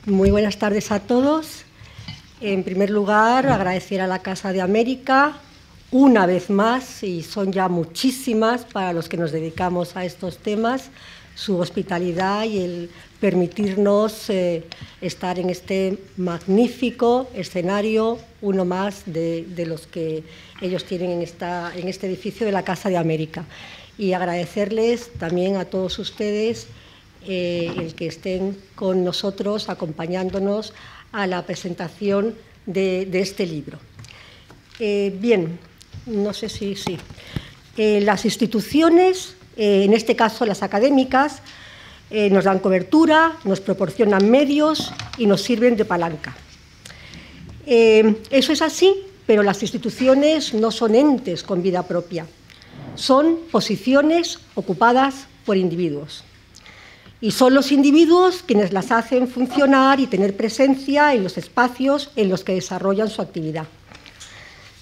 Muy buenas tardes a todos. En primer lugar, agradecer a la Casa de América una vez más, y son ya muchísimas para los que nos dedicamos a estos temas, su hospitalidad y el permitirnos estar en este magnífico escenario, uno más de los que ellos tienen en este edificio de la Casa de América. Y agradecerles también a todos ustedes el que estén con nosotros, acompañándonos a la presentación de este libro. Bien, no sé si sí. Las instituciones, en este caso las académicas, nos dan cobertura, nos proporcionan medios y nos sirven de palanca. Eso es así, pero las instituciones no son entes con vida propia. Son posiciones ocupadas por individuos. Y son los individuos quienes las hacen funcionar y tener presencia en los espacios en los que desarrollan su actividad.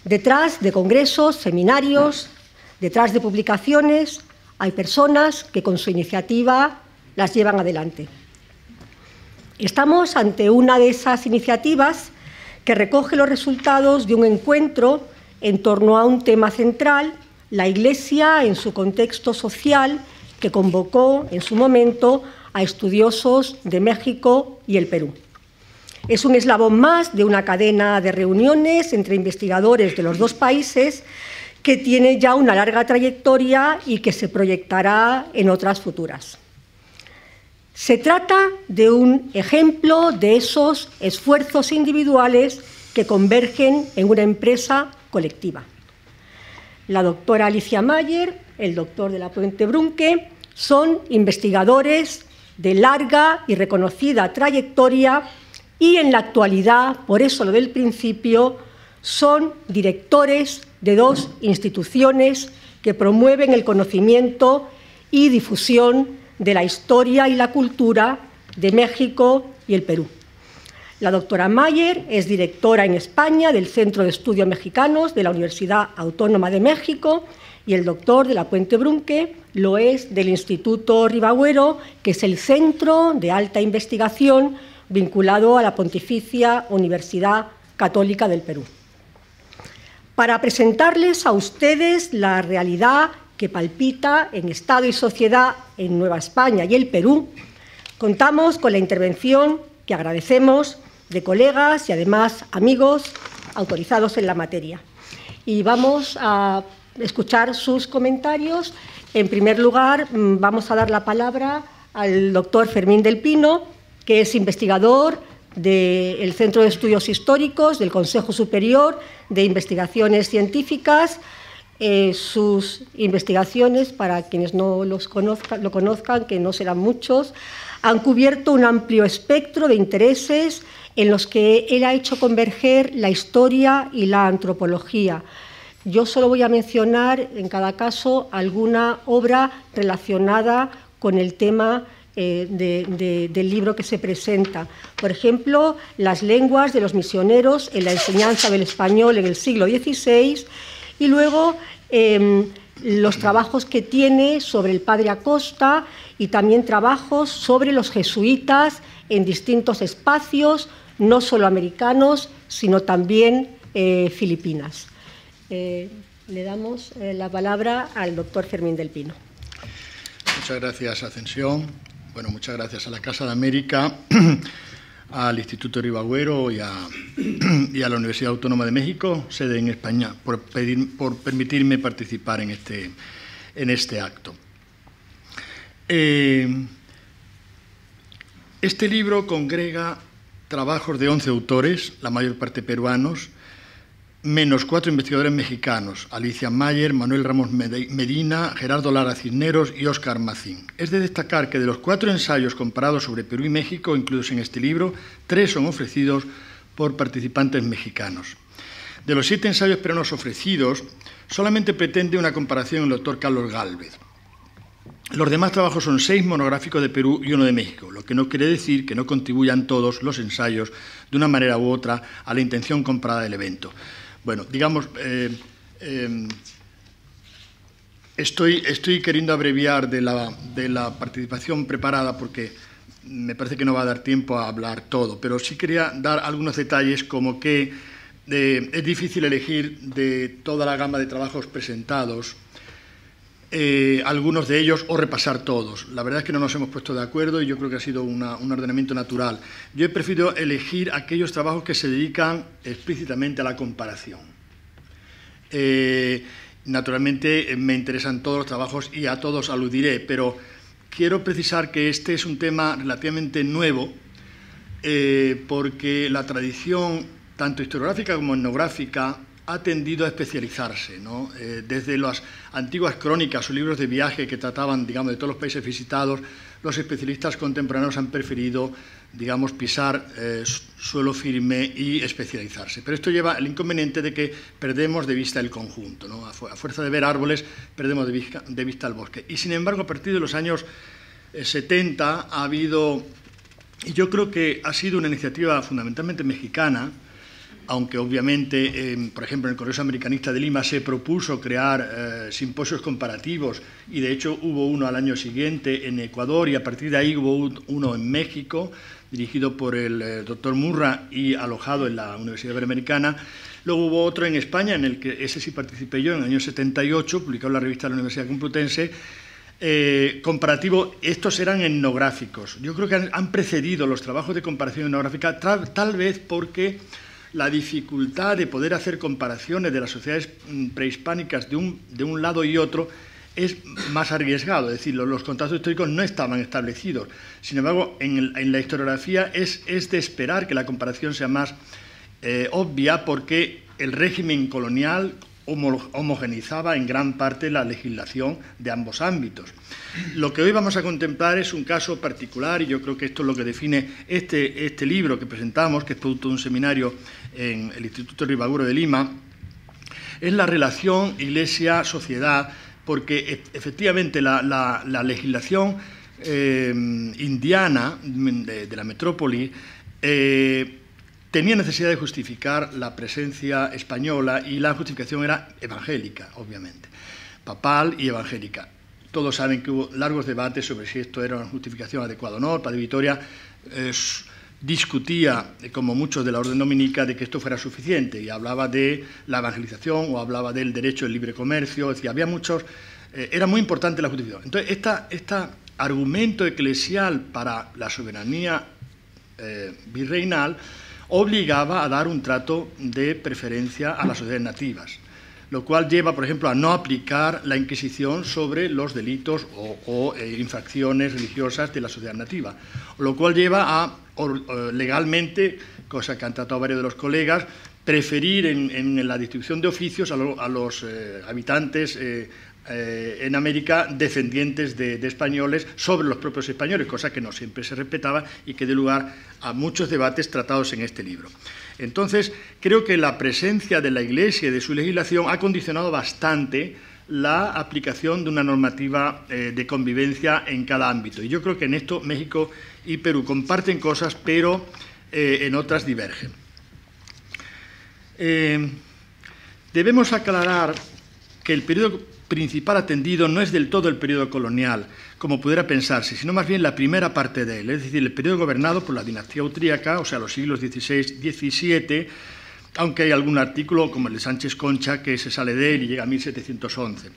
Detrás de congresos, seminarios, detrás de publicaciones, hay personas que con su iniciativa las llevan adelante. Estamos ante una de esas iniciativas que recoge los resultados de un encuentro en torno a un tema central, la Iglesia en su contexto social, que convocó en su momento a estudiosos de México y el Perú. Es un eslabón más de una cadena de reuniones entre investigadores de los dos países que tiene ya una larga trayectoria y que se proyectará en otras futuras. Se trata de un ejemplo de esos esfuerzos individuales que convergen en una empresa colectiva. La doctora Alicia Mayer, el doctor de la Puente Brunke, son investigadores de larga y reconocida trayectoria y en la actualidad, por eso lo del principio, son directores de dos instituciones que promueven el conocimiento y difusión de la historia y la cultura de México y el Perú. La doctora Mayer es directora en España del Centro de Estudios Mexicanos de la Universidad Autónoma de México y el doctor de la Puente Brunke lo es del Instituto Ribagüero, que es el centro de alta investigación vinculado a la Pontificia Universidad Católica del Perú. Para presentarles a ustedes la realidad que palpita en Estado y sociedad en Nueva España y el Perú, contamos con la intervención, que agradecemos, de colegas y además amigos autorizados en la materia. Y vamos a escuchar sus comentarios. En primer lugar, vamos a dar la palabra al doctor Fermín del Pino, que es investigador del Centro de Estudios Históricos del Consejo Superior de Investigaciones Científicas. Sus investigaciones, para quienes no lo conozcan, que no serán muchos, han cubierto un amplio espectro de intereses en los que él ha hecho converger la historia y la antropología. Yo solo voy a mencionar, en cada caso, alguna obra relacionada con el tema del libro que se presenta. Por ejemplo, Las lenguas de los misioneros en la enseñanza del español en el siglo XVI, y luego los trabajos que tiene sobre el padre Acosta y también trabajos sobre los jesuitas en distintos espacios, no solo americanos, sino también Filipinas. Le damos la palabra al doctor Fermín del Pino. Muchas gracias, Ascensión. Bueno, muchas gracias a la Casa de América, al Instituto Ribagüero y a la Universidad Autónoma de México, sede en España, por permitirme participar en este acto. Este libro congrega trabajos de 11 autores, la mayor parte peruanos, menos 4 investigadores mexicanos, Alicia Mayer, Manuel Ramos Medina, Gerardo Lara Cisneros y Óscar Macín. Es de destacar que de los 4 ensayos comparados sobre Perú y México incluidos en este libro, 3 son ofrecidos por participantes mexicanos. De los 7 ensayos peruanos ofrecidos, solamente pretende una comparación el doctor Carlos Gálvez. Los demás trabajos son 6 monográficos de Perú y 1 de México, lo que no quiere decir que no contribuyan todos los ensayos de una manera u otra a la intención comparada del evento. Bueno, digamos, estoy queriendo abreviar de la participación preparada porque me parece que no va a dar tiempo a hablar todo, pero sí quería dar algunos detalles, como que es difícil elegir de toda la gama de trabajos presentados algunos de ellos o repasar todos. La verdad es que no nos hemos puesto de acuerdo y yo creo que ha sido un ordenamiento natural. Yo he preferido elegir aquellos trabajos que se dedican explícitamente a la comparación. Naturalmente me interesan todos los trabajos y a todos aludiré, pero quiero precisar que este es un tema relativamente nuevo porque la tradición, tanto historiográfica como etnográfica, ha tendido a especializarse, ¿no? Desde las antiguas crónicas o libros de viaje que trataban, digamos, de todos los países visitados, los especialistas contemporáneos han preferido, digamos, pisar suelo firme y especializarse. Pero esto lleva el inconveniente de que perdemos de vista el conjunto, ¿no? A fuerza de ver árboles, perdemos de vista el bosque. Y, sin embargo, a partir de los años 70 ha habido, y yo creo que ha sido una iniciativa fundamentalmente mexicana, aunque obviamente, por ejemplo, en el Congreso Americanista de Lima se propuso crear simposios comparativos y de hecho hubo uno al año siguiente en Ecuador y a partir de ahí hubo uno en México, dirigido por el doctor Murra y alojado en la Universidad Iberoamericana. Luego hubo otro en España, en el que ese sí participé yo, en el año 78, publicado en la revista de la Universidad Complutense, comparativo. Estos eran etnográficos. Yo creo que han precedido los trabajos de comparación etnográfica, tal vez porque la dificultad de poder hacer comparaciones de las sociedades prehispánicas de un lado y otro es más arriesgado, es decir, los contactos históricos no estaban establecidos. Sin embargo, en la historiografía es de esperar que la comparación sea más obvia porque el régimen colonial homogeneizaba en gran parte la legislación de ambos ámbitos. Lo que hoy vamos a contemplar es un caso particular y yo creo que esto es lo que define este libro que presentamos, que es producto de un seminario en el Instituto Ribaguro de Lima, es la relación Iglesia-sociedad, porque efectivamente la legislación indiana de la metrópoli tenía necesidad de justificar la presencia española y la justificación era evangélica, obviamente, papal y evangélica. Todos saben que hubo largos debates sobre si esto era una justificación adecuada o no. El padre Vitoria discutía, como muchos de la orden dominica, de que esto fuera suficiente y hablaba de la evangelización o hablaba del derecho al libre comercio, es decir, había muchos, era muy importante la justificación. Entonces, este argumento eclesial para la soberanía virreinal obligaba a dar un trato de preferencia a las sociedades nativas, lo cual lleva, por ejemplo, a no aplicar la Inquisición sobre los delitos o infracciones religiosas de la sociedad nativa, lo cual lleva a, legalmente, cosa que han tratado varios de los colegas, preferir en la distribución de oficios a los habitantes en América descendientes de españoles sobre los propios españoles, cosa que no siempre se respetaba y que dio lugar a muchos debates tratados en este libro. Entonces, creo que la presencia de la Iglesia y de su legislación ha condicionado bastante la aplicación de una normativa de convivencia en cada ámbito. Y yo creo que en esto México y Perú comparten cosas, pero en otras divergen. Debemos aclarar que el periodo principal atendido no es del todo el periodo colonial, como pudiera pensarse, sino más bien la primera parte de él, es decir, el periodo gobernado por la dinastía austríaca, o sea, los siglos XVI y XVII, aunque hay algún artículo, como el de Sánchez Concha, que se sale de él y llega a 1711.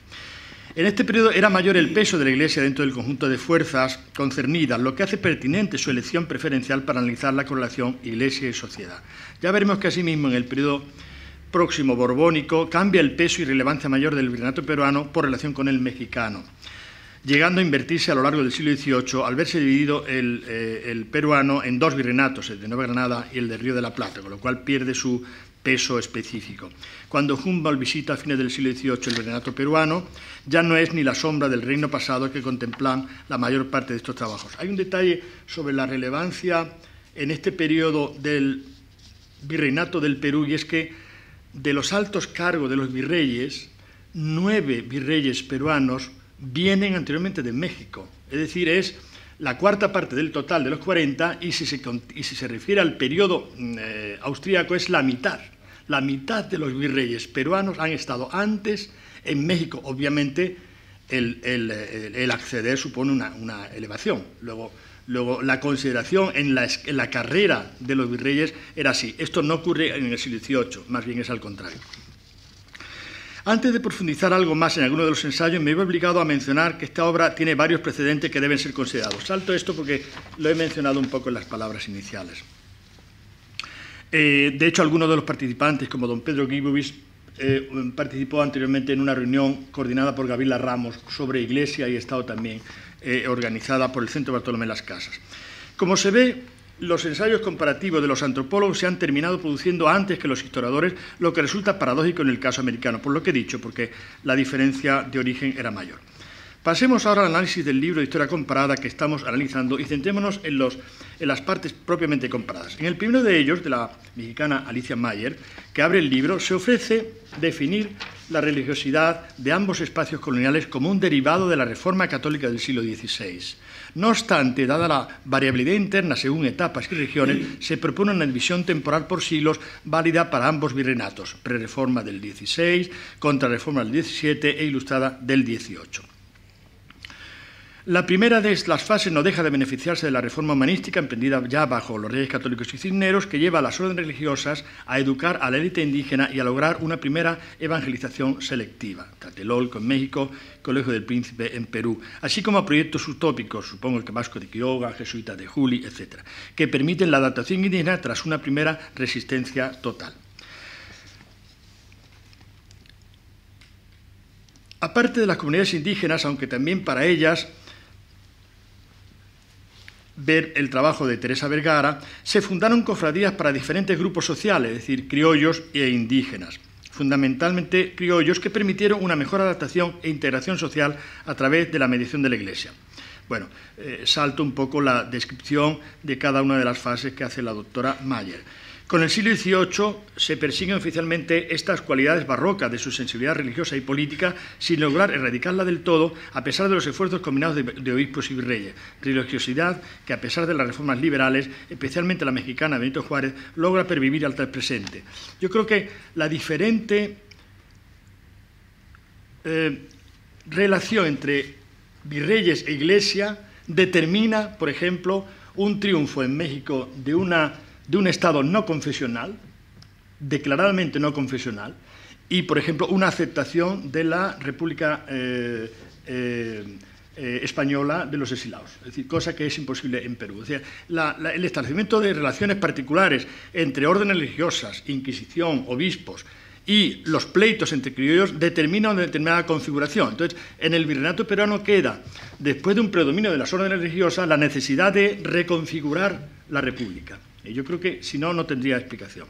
En este periodo era mayor el peso de la Iglesia dentro del conjunto de fuerzas concernidas, lo que hace pertinente su elección preferencial para analizar la correlación Iglesia y sociedad. Ya veremos que asimismo en el periodo próximo borbónico cambia el peso y relevancia mayor del virreinato peruano por relación con el mexicano, llegando a invertirse a lo largo del siglo XVIII al verse dividido el peruano en dos virreinatos, el de Nueva Granada y el de Río de la Plata, con lo cual pierde su peso específico. Cuando Humboldt visita a fines del siglo XVIII el virreinato peruano, ya no es ni la sombra del reino pasado que contemplan la mayor parte de estos trabajos. Hay un detalle sobre la relevancia en este periodo del virreinato del Perú, y es que de los altos cargos de los virreyes, 9 virreyes peruanos vienen anteriormente de México. Es decir, es la cuarta parte del total de los 40 y si se refiere al periodo austríaco es la mitad. La mitad de los virreyes peruanos han estado antes en México. Obviamente el acceder supone una elevación. Luego Luego, la consideración en la carrera de los virreyes era así. Esto no ocurre en el siglo XVIII, más bien es al contrario. Antes de profundizar algo más en alguno de los ensayos, me veo obligado a mencionar que esta obra tiene varios precedentes que deben ser considerados. Salto esto porque lo he mencionado un poco en las palabras iniciales. De hecho, algunos de los participantes, como don Pedro Guibovich, participó anteriormente en una reunión coordinada por Gabriela Ramos sobre Iglesia y Estado también, organizada por el Centro Bartolomé Las Casas. Como se ve, los ensayos comparativos de los antropólogos se han terminado produciendo antes que los historiadores, lo que resulta paradójico en el caso americano, por lo que he dicho, porque la diferencia de origen era mayor. Pasemos ahora al análisis del libro de historia comparada que estamos analizando y centrémonos en las partes propiamente comparadas. En el primero de ellos, de la mexicana Alicia Mayer, que abre el libro, se ofrece definir la religiosidad de ambos espacios coloniales como un derivado de la Reforma Católica del siglo XVI. No obstante, dada la variabilidad interna según etapas y regiones, se propone una división temporal por siglos válida para ambos virreinatos, prereforma del XVI, contrarreforma del XVII e ilustrada del XVIII. La primera de las fases no deja de beneficiarse de la reforma humanística emprendida ya bajo los Reyes Católicos y Cisneros, que lleva a las órdenes religiosas a educar a la élite indígena y a lograr una primera evangelización selectiva. Tlatelolco en México, Colegio del Príncipe en Perú, así como a proyectos utópicos, supongo el Vasco de Quiroga, Jesuitas de Juli, etc., que permiten la adaptación indígena tras una primera resistencia total. Aparte de las comunidades indígenas, aunque también para ellas ver el trabajo de Teresa Vergara, se fundaron cofradías para diferentes grupos sociales, es decir, criollos e indígenas, fundamentalmente criollos, que permitieron una mejor adaptación e integración social a través de la mediación de la Iglesia. Bueno, salto un poco la descripción de cada una de las fases que hace la doctora Mayer. Con el siglo XVIII se persiguen oficialmente estas cualidades barrocas de su sensibilidad religiosa y política sin lograr erradicarla del todo, a pesar de los esfuerzos combinados de obispos y virreyes. Religiosidad que, a pesar de las reformas liberales, especialmente la mexicana Benito Juárez, logra pervivir hasta el presente. Yo creo que la diferente relación entre virreyes e Iglesia determina, por ejemplo, un triunfo en México de un Estado no confesional, declaradamente no confesional, y, por ejemplo, una aceptación de la República Española de los exilados, es decir, cosa que es imposible en Perú. O sea, el establecimiento de relaciones particulares entre órdenes religiosas, Inquisición, obispos, y los pleitos entre criollos determinan una determinada configuración. Entonces, en el virreinato peruano queda, después de un predominio de las órdenes religiosas, la necesidad de reconfigurar la República. Y yo creo que, si no, no tendría explicación.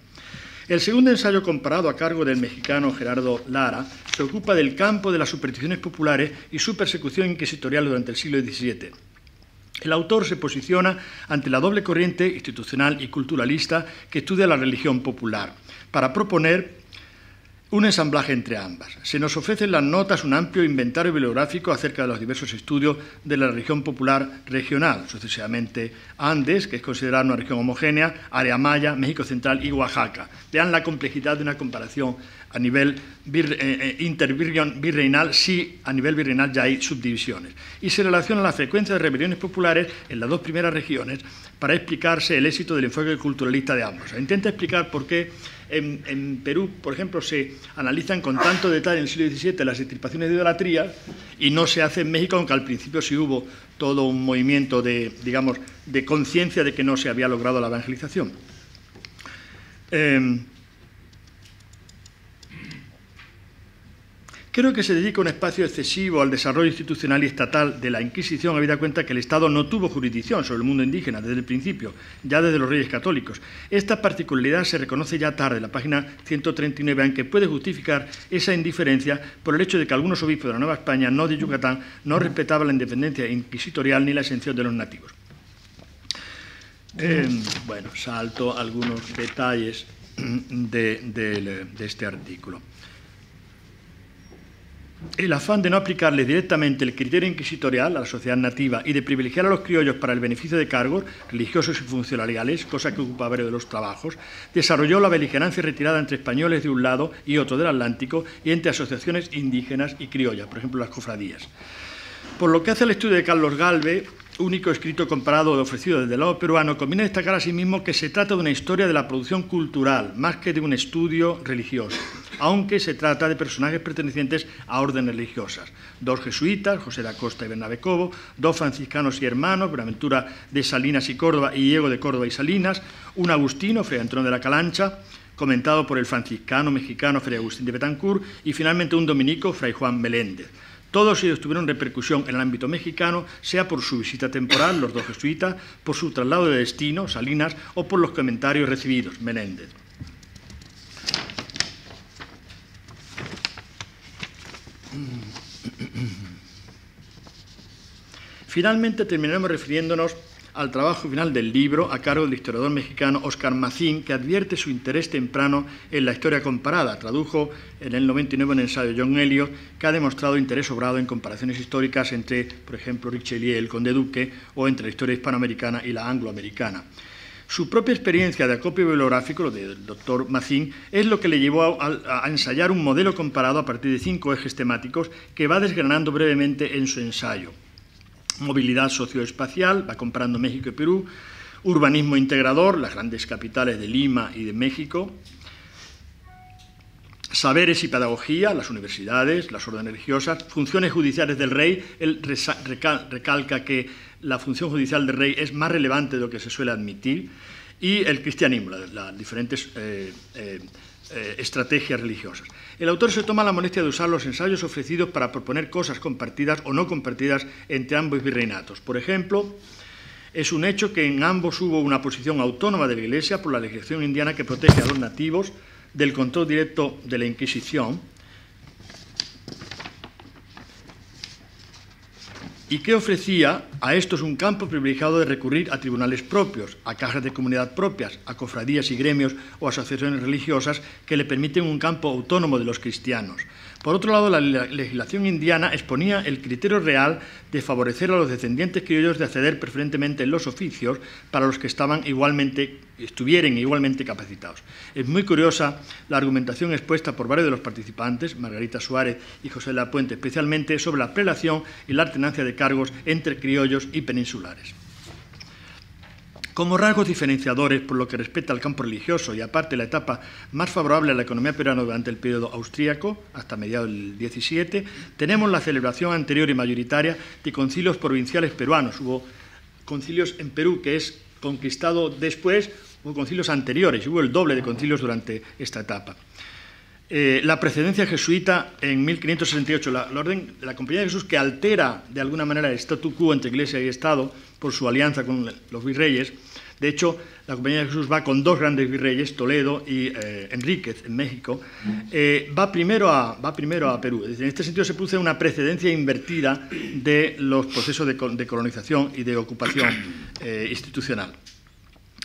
El segundo ensayo comparado, a cargo del mexicano Gerardo Lara, se ocupa del campo de las supersticiones populares y su persecución inquisitorial durante el siglo XVII. El autor se posiciona ante la doble corriente institucional y culturalista que estudia la religión popular, para proponer un ensamblaje entre ambas. Se nos ofrece en las notas un amplio inventario bibliográfico acerca de los diversos estudios de la religión popular regional, sucesivamente Andes, que es considerada una región homogénea, área maya, México Central y Oaxaca. Vean la complejidad de una comparación a nivel intervirreinal, si a nivel virreinal ya hay subdivisiones. Y se relaciona la frecuencia de rebeliones populares en las dos primeras regiones para explicarse el éxito del enfoque culturalista de ambos. Intenta explicar por qué en Perú, por ejemplo, se analizan con tanto detalle en el siglo XVII las extirpaciones de idolatría y no se hace en México, aunque al principio sí hubo todo un movimiento de, digamos, de conciencia de que no se había logrado la evangelización. Creo que se dedica un espacio excesivo al desarrollo institucional y estatal de la Inquisición, habida cuenta que el Estado no tuvo jurisdicción sobre el mundo indígena desde el principio, ya desde los Reyes Católicos. Esta particularidad se reconoce ya tarde, en la página 139, aunque puede justificar esa indiferencia por el hecho de que algunos obispos de la Nueva España, no de Yucatán, no respetaban la independencia inquisitorial ni la exención de los nativos. Bueno, salto algunos detalles de este artículo. El afán de no aplicarles directamente el criterio inquisitorial a la sociedad nativa y de privilegiar a los criollos para el beneficio de cargos religiosos y funcionariales, cosa que ocupa varios de los trabajos, desarrolló la beligerancia retirada entre españoles de un lado y otro del Atlántico y entre asociaciones indígenas y criollas, por ejemplo las cofradías. Por lo que hace al estudio de Carlos Galve, único escrito comparado ofrecido desde el lado peruano, conviene destacar asimismo que se trata de una historia de la producción cultural, más que de un estudio religioso, aunque se trata de personajes pertenecientes a órdenes religiosas. 2 jesuitas, José de Acosta y Bernabé Cobo, 2 franciscanos y hermanos, Buenaventura de Salinas y Córdoba y Diego de Córdoba y Salinas, un agustino, Fray Antonio de la Calancha, comentado por el franciscano mexicano Fray Agustín de Betancourt, y finalmente un dominico, Fray Juan Meléndez. Todos ellos tuvieron repercusión en el ámbito mexicano, sea por su visita temporal, los 2 jesuitas, por su traslado de destino, Salinas, o por los comentarios recibidos, Meléndez. Finalmente terminaremos refiriéndonos al trabajo final del libro a cargo del historiador mexicano Óscar Mazín, que advierte su interés temprano en la historia comparada. Tradujo en el 99 un ensayo de John Eliot, que ha demostrado interés sobrado en comparaciones históricas entre, por ejemplo, Richelieu, el conde duque, o entre la historia hispanoamericana y la angloamericana. Su propia experiencia de acopio bibliográfico, lo del doctor Mazín, es lo que le llevó a ensayar un modelo comparado a partir de 5 ejes temáticos que va desgranando brevemente en su ensayo. Movilidad socioespacial, va comparando México y Perú, urbanismo integrador, las grandes capitales de Lima y de México, saberes y pedagogía, las universidades, las órdenes religiosas, funciones judiciales del rey. Él recalca que la función judicial del rey es más relevante de lo que se suele admitir, y el cristianismo, las diferentes estrategias religiosas. El autor se toma la molestia de usar los ensayos ofrecidos para proponer cosas compartidas o no compartidas entre ambos virreinatos. Por ejemplo, es un hecho que en ambos hubo una posición autónoma de la Iglesia por la legislación indiana que protege a los nativos del control directo de la Inquisición, y que ofrecía a estos un campo privilegiado de recurrir a tribunales propios, a cajas de comunidad propias, a cofradías y gremios o asociaciones religiosas que le permiten un campo autónomo de los cristianos. Por otro lado, la legislación indiana exponía el criterio real de favorecer a los descendientes criollos de acceder preferentemente en los oficios para los que estuvieran igualmente capacitados. Es muy curiosa la argumentación expuesta por varios de los participantes, Margarita Suárez y José de la Puente, especialmente sobre la prelación y la alternancia de cargos entre criollos y peninsulares. Como rasgos diferenciadores por lo que respecta al campo religioso y aparte la etapa más favorable a la economía peruana durante el periodo austríaco, hasta mediados del 17, tenemos la celebración anterior y mayoritaria de concilios provinciales peruanos. Hubo concilios en Perú, que es conquistado después, hubo concilios anteriores, hubo el doble de concilios durante esta etapa. La precedencia jesuita en 1568, la orden de la Compañía de Jesús, que altera de alguna manera el statu quo entre Iglesia y Estado por su alianza con los virreyes. De hecho, la Compañía de Jesús va con 2 grandes virreyes, Toledo y Enríquez, en México, va primero a Perú. En este sentido se produce una precedencia invertida de los procesos de colonización y de ocupación institucional.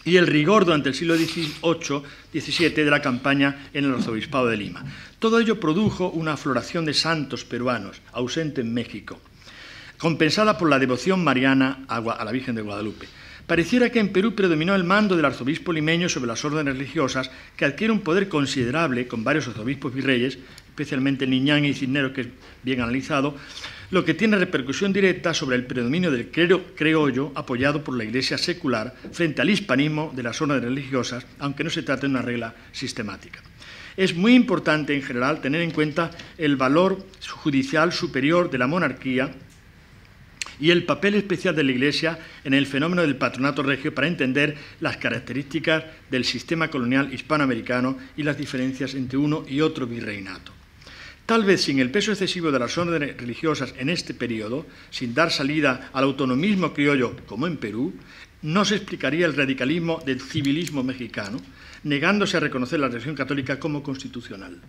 Y el rigor durante el siglo XVIII de la campaña en el arzobispado de Lima. Todo ello produjo una afloración de santos peruanos, ausente en México, compensada por la devoción mariana a la Virgen de Guadalupe. Pareciera que en Perú predominó el mando del arzobispo limeño sobre las órdenes religiosas, que adquiere un poder considerable con varios arzobispos virreyes, especialmente Niñán y Cisneros, que es bien analizado, lo que tiene repercusión directa sobre el predominio del criollo apoyado por la Iglesia secular frente al hispanismo de las órdenes religiosas, aunque no se trate de una regla sistemática. Es muy importante, en general, tener en cuenta el valor judicial superior de la monarquía y el papel especial de la Iglesia en el fenómeno del patronato regio para entender las características del sistema colonial hispanoamericano y las diferencias entre uno y otro virreinato. Tal vez sin el peso excesivo de las órdenes religiosas en este periodo, sin dar salida al autonomismo criollo como en Perú, no se explicaría el radicalismo del civilismo mexicano, negándose a reconocer la religión católica como constitucional.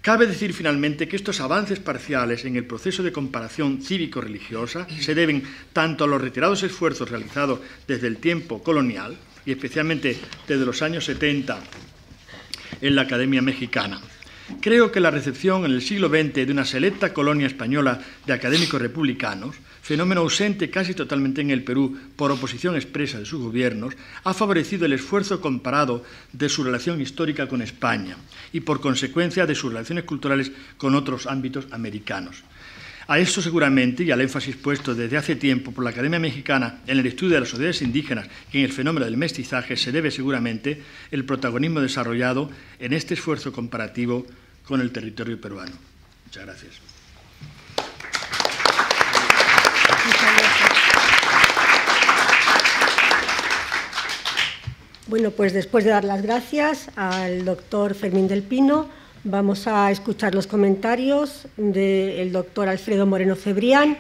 Cabe decir finalmente que estos avances parciales en el proceso de comparación cívico-religiosa se deben tanto a los retirados esfuerzos realizados desde el tiempo colonial, y especialmente desde los años 70 en la Academia Mexicana. Creo que la recepción en el siglo XX de una selecta colonia española de académicos republicanos, fenómeno ausente casi totalmente en el Perú por oposición expresa de sus gobiernos, ha favorecido el esfuerzo comparado de su relación histórica con España y, por consecuencia, de sus relaciones culturales con otros ámbitos americanos. A esto seguramente, y al énfasis puesto desde hace tiempo por la Academia Mexicana en el estudio de las sociedades indígenas y en el fenómeno del mestizaje, se debe seguramente el protagonismo desarrollado en este esfuerzo comparativo con el territorio peruano. Muchas gracias. Bueno, pues después de dar las gracias al doctor Fermín del Pino, vamos a escuchar los comentarios del doctor Alfredo Moreno Cebrián.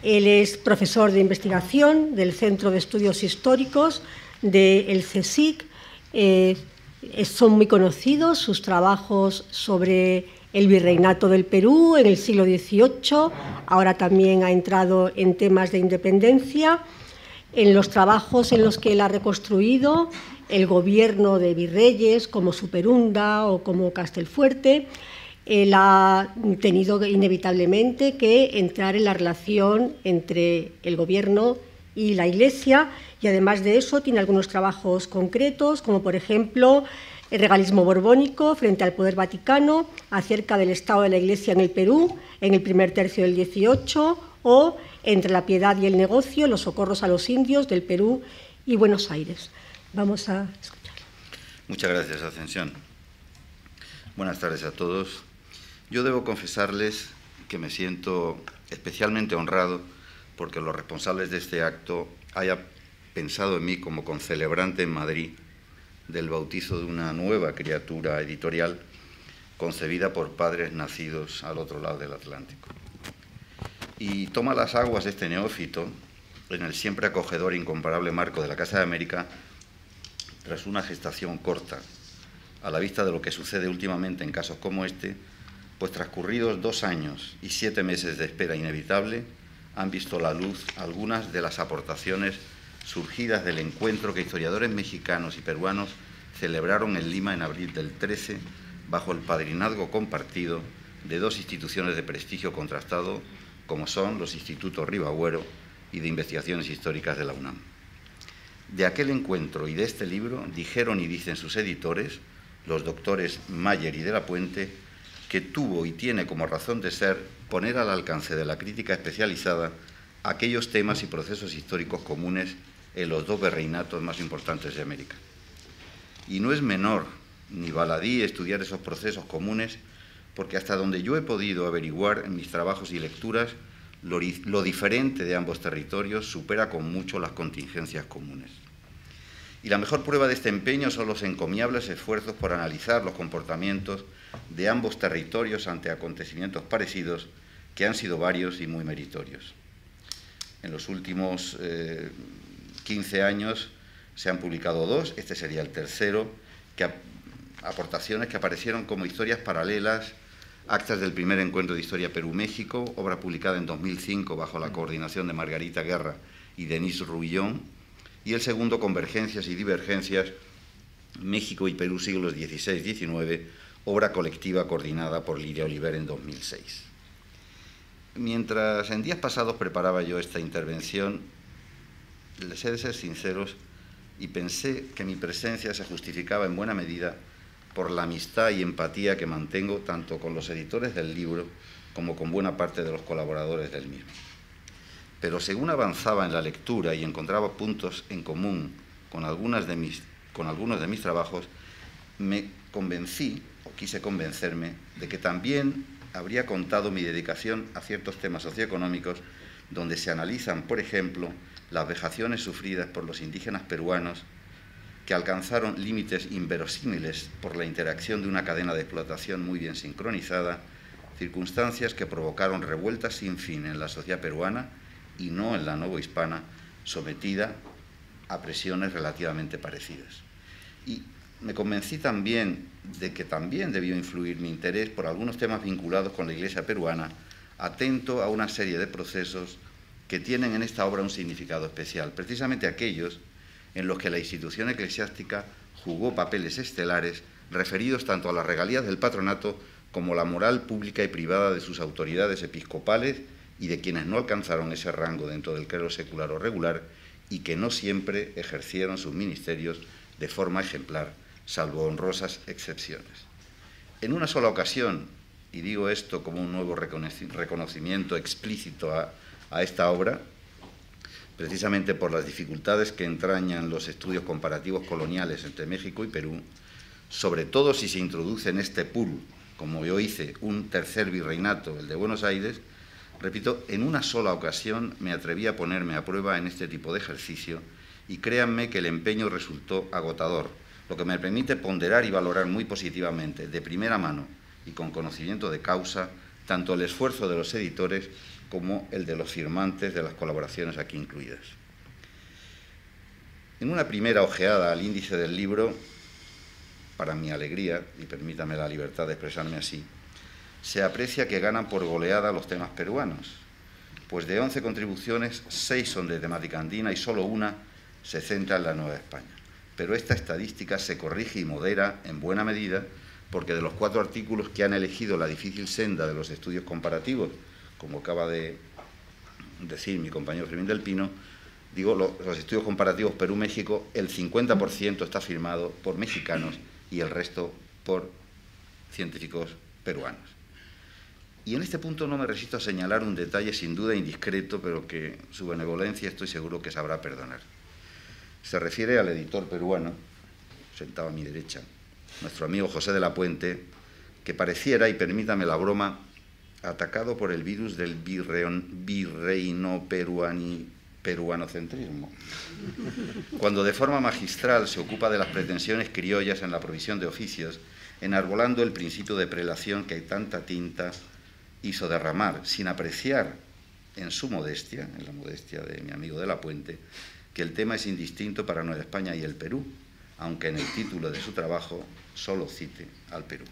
Él es profesor de investigación del Centro de Estudios Históricos del CSIC. Son muy conocidos sus trabajos sobre el virreinato del Perú en el siglo XVIII. Ahora también ha entrado en temas de independencia. En los trabajos en los que él ha reconstruido el gobierno de virreyes como Superunda o como Castelfuerte, él ha tenido inevitablemente que entrar en la relación entre el gobierno y la Iglesia, y además de eso tiene algunos trabajos concretos, como por ejemplo el regalismo borbónico frente al poder vaticano, acerca del estado de la Iglesia en el Perú en el primer tercio del XVIII, o entre la piedad y el negocio, los socorros a los indios del Perú y Buenos Aires. Vamos a escucharlo. Muchas gracias, Ascensión. Buenas tardes a todos. Yo debo confesarles que me siento especialmente honrado porque los responsables de este acto hayan pensado en mí como concelebrante en Madrid del bautizo de una nueva criatura editorial concebida por padres nacidos al otro lado del Atlántico. Y toma las aguas de este neófito en el siempre acogedor e incomparable marco de la Casa de América tras una gestación corta, a la vista de lo que sucede últimamente en casos como este, pues transcurridos 2 años y 7 meses de espera inevitable, han visto la luz algunas de las aportaciones surgidas del encuentro que historiadores mexicanos y peruanos celebraron en Lima en abril del 13, bajo el padrinazgo compartido de 2 instituciones de prestigio contrastado, como son los Institutos Ribagüero y de Investigaciones Históricas de la UNAM. De aquel encuentro y de este libro dijeron y dicen sus editores, los doctores Mayer y de la Puente, que tuvo y tiene como razón de ser poner al alcance de la crítica especializada aquellos temas y procesos históricos comunes en los 2 virreinatos más importantes de América. Y no es menor ni baladí estudiar esos procesos comunes, porque hasta donde yo he podido averiguar en mis trabajos y lecturas, lo diferente de ambos territorios supera con mucho las contingencias comunes. Y la mejor prueba de este empeño son los encomiables esfuerzos por analizar los comportamientos de ambos territorios ante acontecimientos parecidos, que han sido varios y muy meritorios. En los últimos 15 años se han publicado 2, este sería el tercero, aportaciones que aparecieron como historias paralelas, actas del primer encuentro de Historia Perú-México, obra publicada en 2005 bajo la coordinación de Margarita Guerra y Denise Ruillón, y el segundo, Convergencias y Divergencias, México y Perú siglos XVI-XIX, obra colectiva coordinada por Lidia Oliver en 2006. Mientras en días pasados preparaba yo esta intervención, les he de ser sinceros y pensé que mi presencia se justificaba en buena medida por la amistad y empatía que mantengo tanto con los editores del libro como con buena parte de los colaboradores del mismo. Pero según avanzaba en la lectura y encontraba puntos en común con algunos de mis trabajos, me convencí, o quise convencerme, de que también habría contado mi dedicación a ciertos temas socioeconómicos donde se analizan, por ejemplo, las vejaciones sufridas por los indígenas peruanos que alcanzaron límites inverosímiles por la interacción de una cadena de explotación muy bien sincronizada, circunstancias que provocaron revueltas sin fin en la sociedad peruana y no en la novohispana, sometida a presiones relativamente parecidas. Y me convencí también de que también debió influir mi interés por algunos temas vinculados con la Iglesia peruana, atento a una serie de procesos que tienen en esta obra un significado especial, precisamente aquellos en los que la institución eclesiástica jugó papeles estelares referidos tanto a las regalías del patronato como a la moral pública y privada de sus autoridades episcopales y de quienes no alcanzaron ese rango dentro del clero secular o regular y que no siempre ejercieron sus ministerios de forma ejemplar, salvo honrosas excepciones. En una sola ocasión, y digo esto como un nuevo reconocimiento explícito a esta obra, precisamente por las dificultades que entrañan los estudios comparativos coloniales entre México y Perú, sobre todo si se introduce en este pool, como yo hice, un tercer virreinato, el de Buenos Aires. Repito, en una sola ocasión me atreví a ponerme a prueba en este tipo de ejercicio y créanme que el empeño resultó agotador, lo que me permite ponderar y valorar muy positivamente, de primera mano y con conocimiento de causa, tanto el esfuerzo de los editores como el de los firmantes de las colaboraciones aquí incluidas. En una primera ojeada al índice del libro, para mi alegría, y permítame la libertad de expresarme así, se aprecia que ganan por goleada los temas peruanos, pues de 11 contribuciones, 6 son de temática andina y solo una se centra en la Nueva España. Pero esta estadística se corrige y modera en buena medida porque de los 4 artículos que han elegido la difícil senda de los estudios comparativos, como acaba de decir mi compañero Fermín del Pino, digo, los estudios comparativos Perú-México, el 50% está firmado por mexicanos y el resto por científicos peruanos. Y en este punto no me resisto a señalar un detalle sin duda indiscreto, pero que su benevolencia estoy seguro que sabrá perdonar. Se refiere al editor peruano, sentado a mi derecha, nuestro amigo José de la Puente, que pareciera, y permítame la broma, atacado por el virus del peruanocentrismo, cuando de forma magistral se ocupa de las pretensiones criollas en la provisión de oficios, enarbolando el principio de prelación que tanta tinta hizo derramar, sin apreciar en su modestia, en la modestia de mi amigo de la Puente, que el tema es indistinto para Nueva España y el Perú, aunque en el título de su trabajo solo cite al Perú.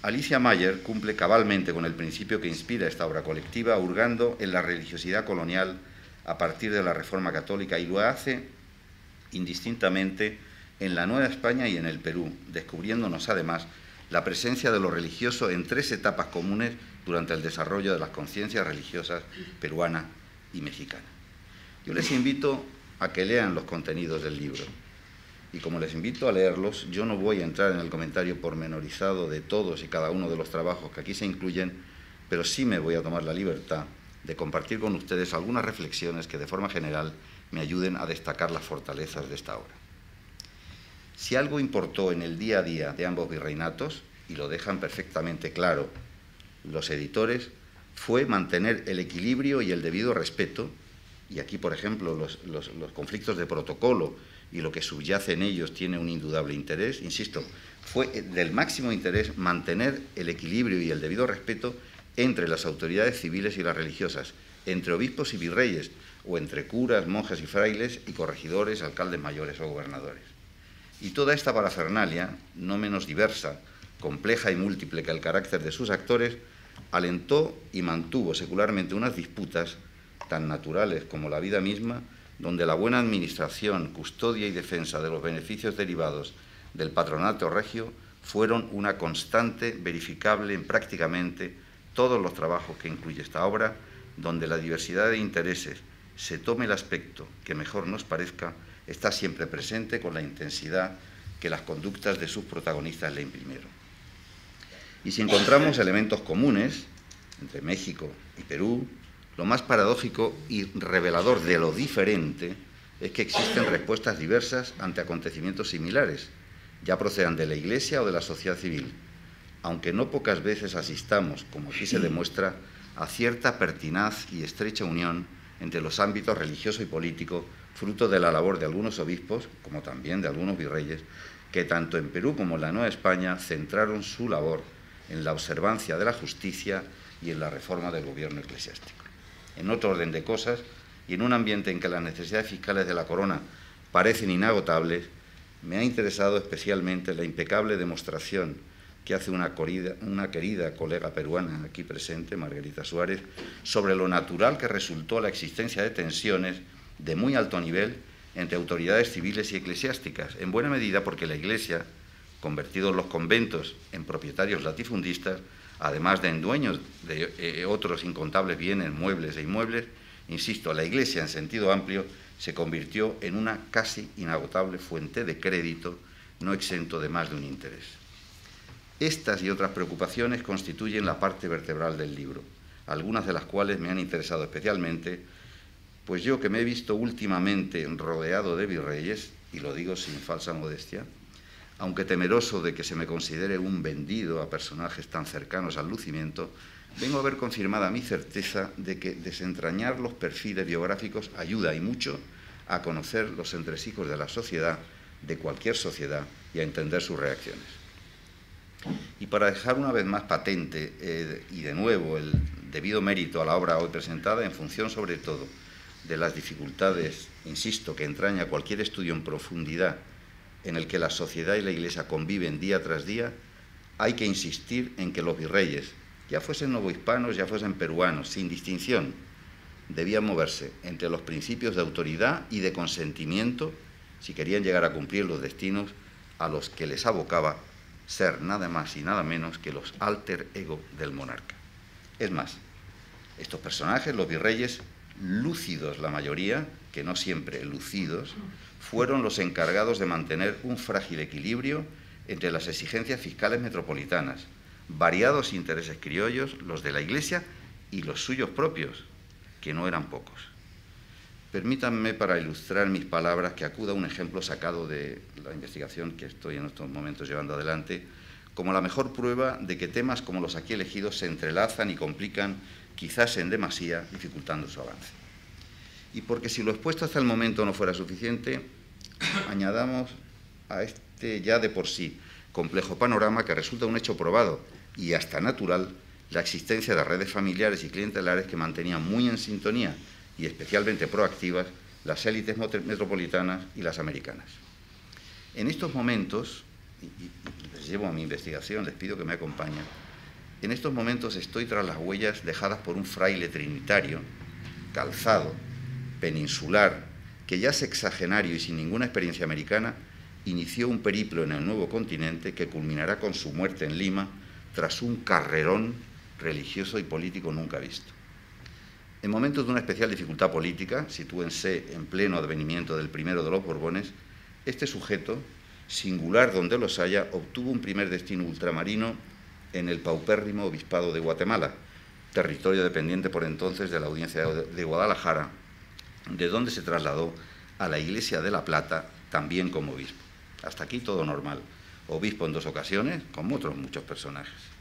Alicia Mayer cumple cabalmente con el principio que inspira esta obra colectiva, hurgando en la religiosidad colonial a partir de la Reforma Católica, y lo hace indistintamente en la Nueva España y en el Perú, descubriéndonos además la presencia de lo religioso en 3 etapas comunes durante el desarrollo de las conciencias religiosas peruana y mexicana. Yo les invito a que lean los contenidos del libro, y como les invito a leerlos, yo no voy a entrar en el comentario pormenorizado de todos y cada uno de los trabajos que aquí se incluyen, pero sí me voy a tomar la libertad de compartir con ustedes algunas reflexiones que de forma general me ayuden a destacar las fortalezas de esta obra. Si algo importó en el día a día de ambos virreinatos, y lo dejan perfectamente claro los editores, fue mantener el equilibrio y el debido respeto, y aquí, por ejemplo, los conflictos de protocolo y lo que subyace en ellos tiene un indudable interés, insisto, fue del máximo interés mantener el equilibrio y el debido respeto entre las autoridades civiles y las religiosas, entre obispos y virreyes, o entre curas, monjes y frailes, y corregidores, alcaldes mayores o gobernadores. Y toda esta parafernalia, no menos diversa, compleja y múltiple que el carácter de sus actores, alentó y mantuvo secularmente unas disputas tan naturales como la vida misma, donde la buena administración, custodia y defensa de los beneficios derivados del patronato regio fueron una constante verificable en prácticamente todos los trabajos que incluye esta obra, donde la diversidad de intereses, se tome el aspecto que mejor nos parezca, está siempre presente con la intensidad que las conductas de sus protagonistas le imprimieron. Y si encontramos elementos comunes entre México y Perú, lo más paradójico y revelador de lo diferente es que existen respuestas diversas ante acontecimientos similares, ya procedan de la Iglesia o de la sociedad civil, aunque no pocas veces asistamos, como aquí se demuestra, a cierta pertinaz y estrecha unión entre los ámbitos religioso y político, fruto de la labor de algunos obispos, como también de algunos virreyes, que tanto en Perú como en la Nueva España centraron su labor en la observancia de la justicia y en la reforma del gobierno eclesiástico. En otro orden de cosas, y en un ambiente en que las necesidades fiscales de la corona parecen inagotables, me ha interesado especialmente la impecable demostración que hace una querida colega peruana aquí presente, Margarita Suárez, sobre lo natural que resultó la existencia de tensiones de muy alto nivel entre autoridades civiles y eclesiásticas, en buena medida porque la Iglesia, convertidos los conventos en propietarios latifundistas, además de en dueños de otros incontables bienes, muebles e inmuebles, insisto, la Iglesia en sentido amplio se convirtió en una casi inagotable fuente de crédito, no exento de más de un interés. Estas y otras preocupaciones constituyen la parte vertebral del libro, algunas de las cuales me han interesado especialmente, pues yo que me he visto últimamente rodeado de virreyes, y lo digo sin falsa modestia, aunque temeroso de que se me considere un vendido a personajes tan cercanos al lucimiento, vengo a ver confirmada mi certeza de que desentrañar los perfiles biográficos ayuda y mucho a conocer los entresijos de la sociedad, de cualquier sociedad, y a entender sus reacciones. Y para dejar una vez más patente y de nuevo el debido mérito a la obra hoy presentada, en función sobre todo de las dificultades, insisto, que entraña cualquier estudio en profundidad en el que la sociedad y la Iglesia conviven día tras día, hay que insistir en que los virreyes, ya fuesen novohispanos, ya fuesen peruanos, sin distinción, debían moverse entre los principios de autoridad y de consentimiento si querían llegar a cumplir los destinos a los que les abocaba ser nada más y nada menos que los alter ego del monarca. Es más, estos personajes, los virreyes, lúcidos la mayoría, que no siempre lucidos, fueron los encargados de mantener un frágil equilibrio entre las exigencias fiscales metropolitanas, variados intereses criollos, los de la Iglesia y los suyos propios, que no eran pocos. Permítanme, para ilustrar mis palabras, que acuda a un ejemplo sacado de la investigación que estoy en estos momentos llevando adelante, como la mejor prueba de que temas como los aquí elegidos se entrelazan y complican, quizás en demasía, dificultando su avance. Y porque si lo expuesto hasta el momento no fuera suficiente, añadamos a este ya de por sí complejo panorama que resulta un hecho probado y hasta natural la existencia de redes familiares y clientelares que mantenían muy en sintonía y especialmente proactivas las élites metropolitanas y las americanas. En estos momentos, y les llevo a mi investigación, les pido que me acompañen, en estos momentos estoy tras las huellas dejadas por un fraile trinitario, calzado, peninsular, que ya sexagenario y sin ninguna experiencia americana, inició un periplo en el nuevo continente que culminará con su muerte en Lima tras un carrerón religioso y político nunca visto. En momentos de una especial dificultad política, sitúense en pleno advenimiento del primero de los Borbones, este sujeto, singular donde los haya, obtuvo un primer destino ultramarino en el paupérrimo obispado de Guatemala, territorio dependiente por entonces de la Audiencia de Guadalajara, de donde se trasladó a la Iglesia de La Plata, también como obispo. Hasta aquí todo normal. Obispo en 2 ocasiones, como otros muchos personajes.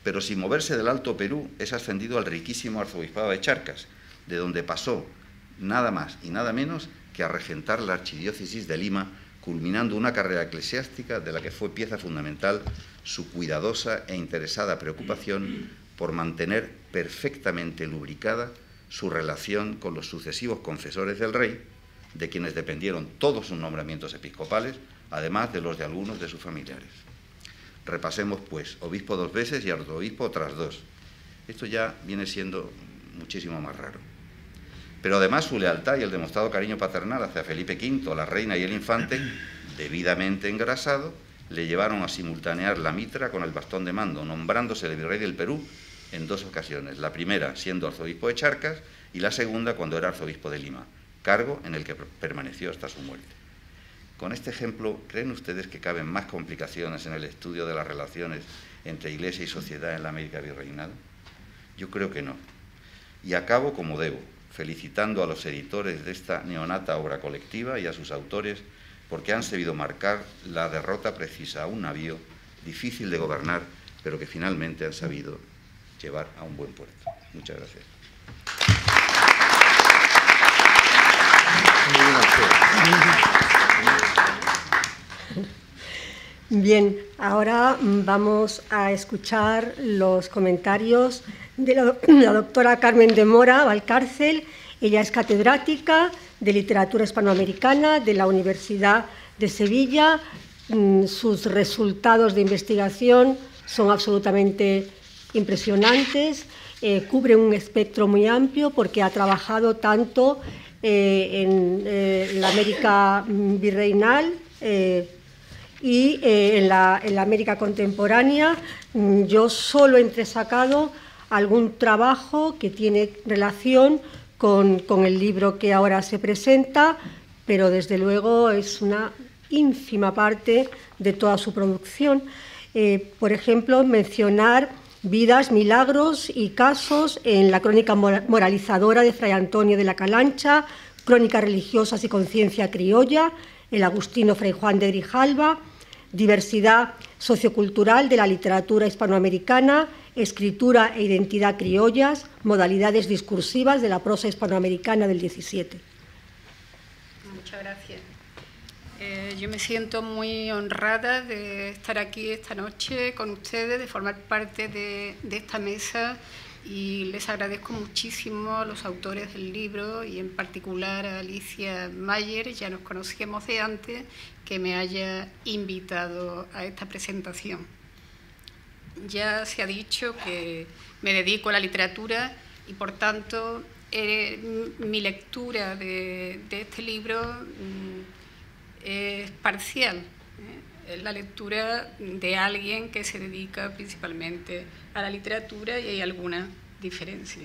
Pero sin moverse del Alto Perú, es ascendido al riquísimo arzobispado de Charcas, de donde pasó nada más y nada menos que a regentar la archidiócesis de Lima, culminando una carrera eclesiástica de la que fue pieza fundamental su cuidadosa e interesada preocupación por mantener perfectamente lubricada su relación con los sucesivos confesores del rey, de quienes dependieron todos sus nombramientos episcopales, además de los de algunos de sus familiares. Repasemos, pues, obispo 2 veces y arzobispo otras 2. Esto ya viene siendo muchísimo más raro. Pero además su lealtad y el demostrado cariño paternal hacia Felipe V, la reina y el infante, debidamente engrasado, le llevaron a simultanear la mitra con el bastón de mando, nombrándose el virrey del Perú en 2 ocasiones, la primera siendo arzobispo de Charcas y la segunda cuando era arzobispo de Lima, cargo en el que permaneció hasta su muerte. Con este ejemplo, ¿creen ustedes que caben más complicaciones en el estudio de las relaciones entre Iglesia y sociedad en la América virreinal? Yo creo que no. Y acabo como debo, felicitando a los editores de esta neonata obra colectiva y a sus autores porque han sabido marcar la derrota precisa a un navío difícil de gobernar, pero que finalmente han sabido llevar a un buen puerto. Muchas gracias. Bien, ahora vamos a escuchar los comentarios de la doctora Carmen de Mora Valcárcel. Ella es catedrática de Literatura Hispanoamericana de la Universidad de Sevilla. Sus resultados de investigación son absolutamente impresionantes. Cubre un espectro muy amplio porque ha trabajado tanto en la América virreinal y en la América contemporánea. Yo solo he entresacado algún trabajo que tiene relación con el libro que ahora se presenta, pero desde luego es una ínfima parte de toda su producción. Por ejemplo, mencionar Vidas, milagros y casos en la crónica moralizadora de Fray Antonio de la Calancha, Crónicas religiosas y conciencia criolla, el agustino Fray Juan de Grijalva, Diversidad sociocultural de la literatura hispanoamericana, Escritura e identidad criollas, modalidades discursivas de la prosa hispanoamericana del 17. Muchas gracias. Yo me siento muy honrada de estar aquí esta noche con ustedes, de formar parte de esta mesa, y les agradezco muchísimo a los autores del libro y en particular a Alicia Mayer, ya nos conocíamos de antes, que me haya invitado a esta presentación. Ya se ha dicho que me dedico a la literatura y por tanto mi lectura de este libro es parcial. Es la lectura de alguien que se dedica principalmente a la literatura y hay alguna diferencia.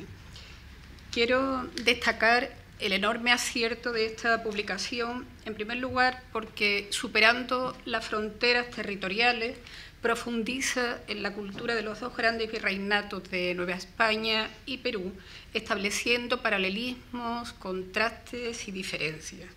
Quiero destacar el enorme acierto de esta publicación, en primer lugar porque superando las fronteras territoriales profundiza en la cultura de los dos grandes virreinatos de Nueva España y Perú, estableciendo paralelismos, contrastes y diferencias.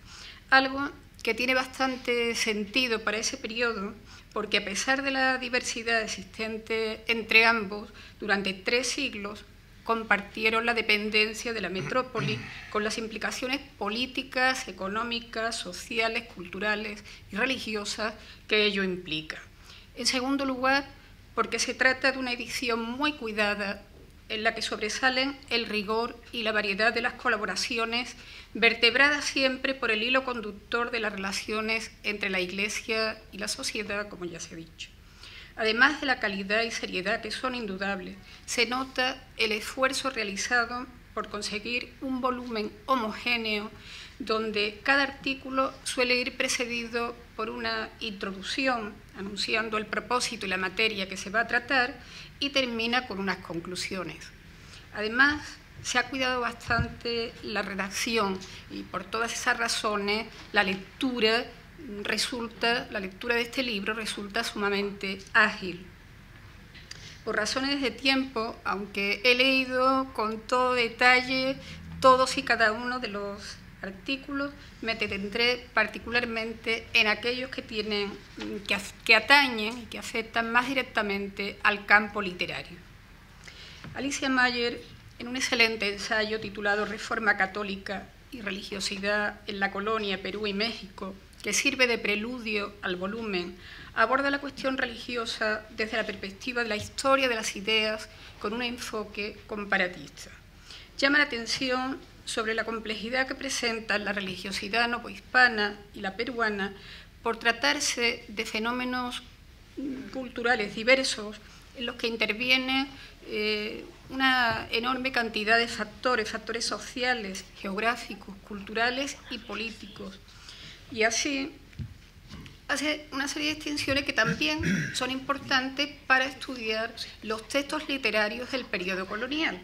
Algo que tiene bastante sentido para ese periodo, porque a pesar de la diversidad existente entre ambos, durante 3 siglos compartieron la dependencia de la metrópoli con las implicaciones políticas, económicas, sociales, culturales y religiosas que ello implica. En segundo lugar, porque se trata de una edición muy cuidada en la que sobresalen el rigor y la variedad de las colaboraciones, vertebradas siempre por el hilo conductor de las relaciones entre la Iglesia y la sociedad, como ya se ha dicho. Además de la calidad y seriedad que son indudables, se nota el esfuerzo realizado por conseguir un volumen homogéneo donde cada artículo suele ir precedido por una introducción anunciando el propósito y la materia que se va a tratar y termina con unas conclusiones. Además, se ha cuidado bastante la redacción y por todas esas razones la lectura de este libro resulta sumamente ágil. Por razones de tiempo, aunque he leído con todo detalle todos y cada uno de los artículos, me detendré particularmente en aquellos que atañen y que afectan más directamente al campo literario. Alicia Mayer, en un excelente ensayo titulado Reforma Católica y Religiosidad en la Colonia, Perú y México, que sirve de preludio al volumen, aborda la cuestión religiosa desde la perspectiva de la historia de las ideas con un enfoque comparatista. Llama la atención sobre la complejidad que presentan la religiosidad novohispana y la peruana por tratarse de fenómenos culturales diversos en los que interviene una enorme cantidad de factores sociales, geográficos, culturales y políticos. Y así hace una serie de distinciones que también son importantes para estudiar los textos literarios del periodo colonial.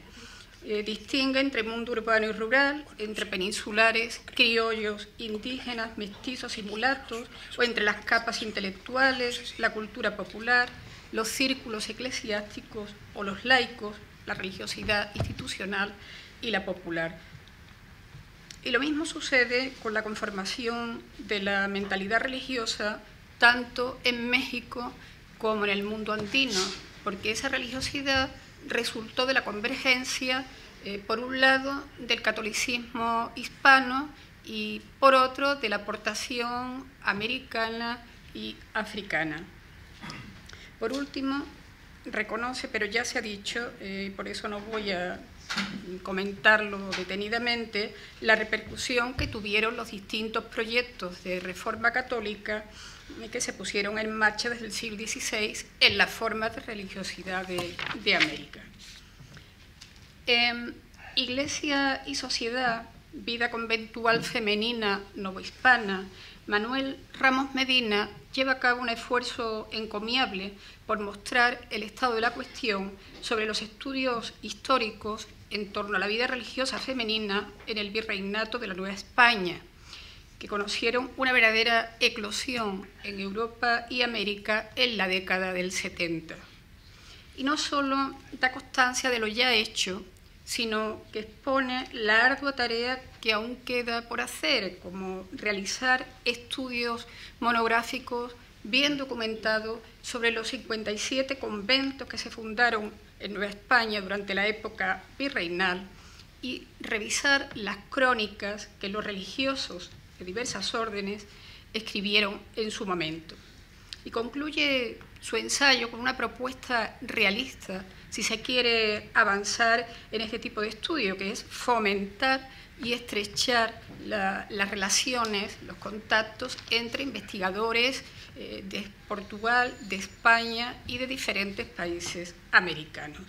Distingue entre mundo urbano y rural, entre peninsulares, criollos, indígenas, mestizos y mulatos, o entre las capas intelectuales, la cultura popular, los círculos eclesiásticos o los laicos, la religiosidad institucional y la popular. Y lo mismo sucede con la conformación de la mentalidad religiosa tanto en México como en el mundo andino, porque esa religiosidad resultó de la convergencia, por un lado, del catolicismo hispano y, por otro, de la aportación americana y africana. Por último, reconoce, pero ya se ha dicho, por eso no voy a comentarlo detenidamente, la repercusión que tuvieron los distintos proyectos de reforma católica que se pusieron en marcha desde el siglo XVI en las formas de religiosidad de América. Iglesia y sociedad, vida conventual femenina novohispana, Manuel Ramos Medina lleva a cabo un esfuerzo encomiable por mostrar el estado de la cuestión sobre los estudios históricos en torno a la vida religiosa femenina en el virreinato de la Nueva España, que conocieron una verdadera eclosión en Europa y América en la década del 70. Y no solo da constancia de lo ya hecho, sino que expone la ardua tarea que aún queda por hacer, como realizar estudios monográficos bien documentados sobre los 57 conventos que se fundaron en Nueva España durante la época virreinal y revisar las crónicas que los religiosos de diversas órdenes escribieron en su momento. Y concluye su ensayo con una propuesta realista si se quiere avanzar en este tipo de estudio, que es fomentar y estrechar las relaciones, los contactos entre investigadores de Portugal, de España y de diferentes países americanos.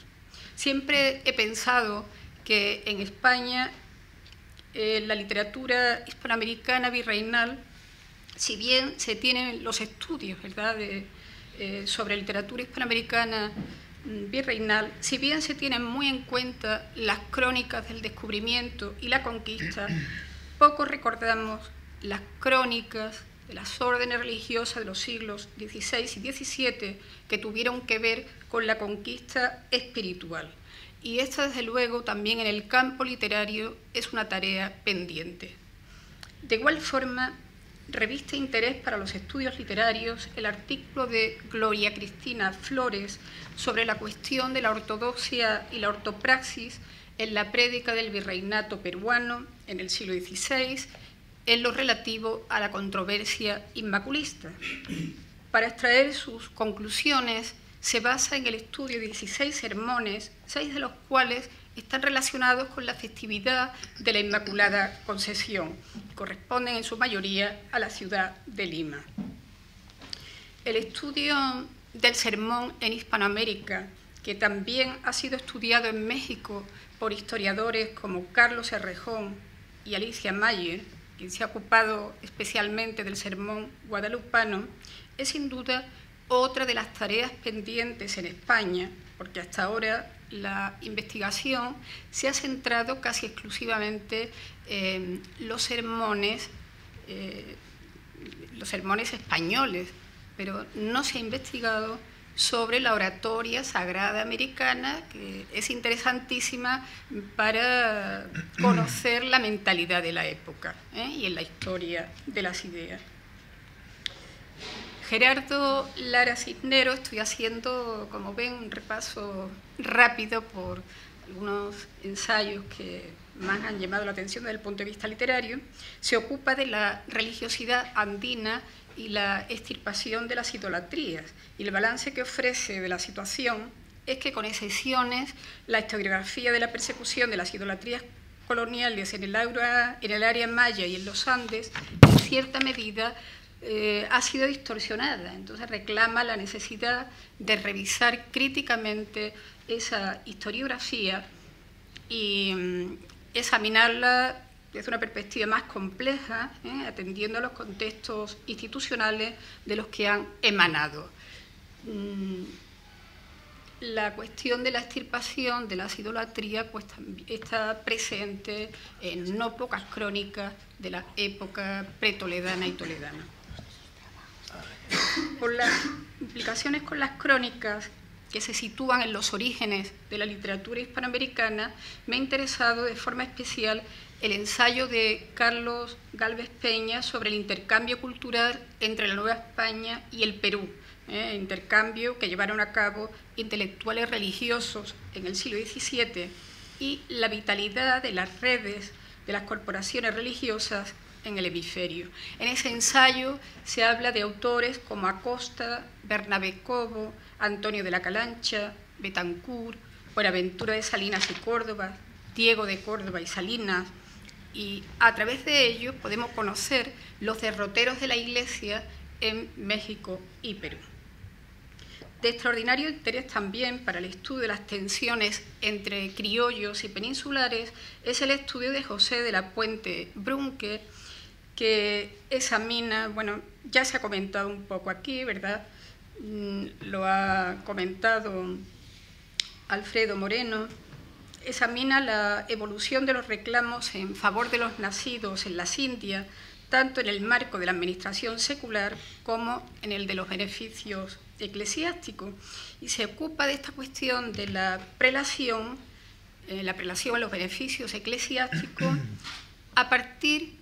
Siempre he pensado que en España la literatura hispanoamericana virreinal, si bien se tienen los estudios, ¿verdad?, sobre literatura hispanoamericana virreinal, si bien se tienen muy en cuenta las crónicas del descubrimiento y la conquista, poco recordamos las crónicas de las órdenes religiosas de los siglos XVI y XVII que tuvieron que ver con la conquista espiritual. Y esta, desde luego, también en el campo literario es una tarea pendiente. De igual forma, reviste interés para los estudios literarios el artículo de Gloria Cristina Flores sobre la cuestión de la ortodoxia y la ortopraxis en la prédica del virreinato peruano en el siglo XVI, en lo relativo a la controversia inmaculista. Para extraer sus conclusiones, se basa en el estudio de 16 sermones, 6 de los cuales están relacionados con la festividad de la Inmaculada Concepción, que corresponden en su mayoría a la ciudad de Lima. El estudio del sermón en Hispanoamérica, que también ha sido estudiado en México por historiadores como Carlos Errejón y Alicia Mayer, quien se ha ocupado especialmente del sermón guadalupano, es sin duda otra de las tareas pendientes en España, porque hasta ahora la investigación se ha centrado casi exclusivamente en los sermones españoles, pero no se ha investigado sobre la oratoria sagrada americana, que es interesantísima para conocer la mentalidad de la época y en la historia de las ideas. Gerardo Lara Cisneros, estoy haciendo, como ven, un repaso rápido por algunos ensayos que más han llamado la atención desde el punto de vista literario, se ocupa de la religiosidad andina y la extirpación de las idolatrías. Y el balance que ofrece de la situación es que, con excepciones, la historiografía de la persecución de las idolatrías coloniales en el área maya y en los Andes, en cierta medida, ha sido distorsionada. Entonces reclama la necesidad de revisar críticamente esa historiografía y examinarla desde una perspectiva más compleja, atendiendo a los contextos institucionales de los que han emanado. La cuestión de la extirpación de las idolatrías pues, está presente en no pocas crónicas de la época pretoledana y toledana. Por las implicaciones con las crónicas que se sitúan en los orígenes de la literatura hispanoamericana, me ha interesado de forma especial el ensayo de Carlos Gálvez Peña sobre el intercambio cultural entre la Nueva España y el Perú, intercambio que llevaron a cabo intelectuales religiosos en el siglo XVII, y la vitalidad de las redes de las corporaciones religiosas en el hemisferio. En ese ensayo se habla de autores como Acosta, Bernabé Cobo, Antonio de la Calancha, Betancourt, Buenaventura de Salinas y Córdoba, Diego de Córdoba y Salinas, y a través de ellos podemos conocer los derroteros de la Iglesia en México y Perú. De extraordinario interés también para el estudio de las tensiones entre criollos y peninsulares es el estudio de José de la Puente Brunque, que examina, bueno, ya se ha comentado un poco aquí, ¿verdad? Lo ha comentado Alfredo Moreno, examina la evolución de los reclamos en favor de los nacidos en las Indias, tanto en el marco de la administración secular como en el de los beneficios eclesiásticos, y se ocupa de esta cuestión de la prelación a los beneficios eclesiásticos a partir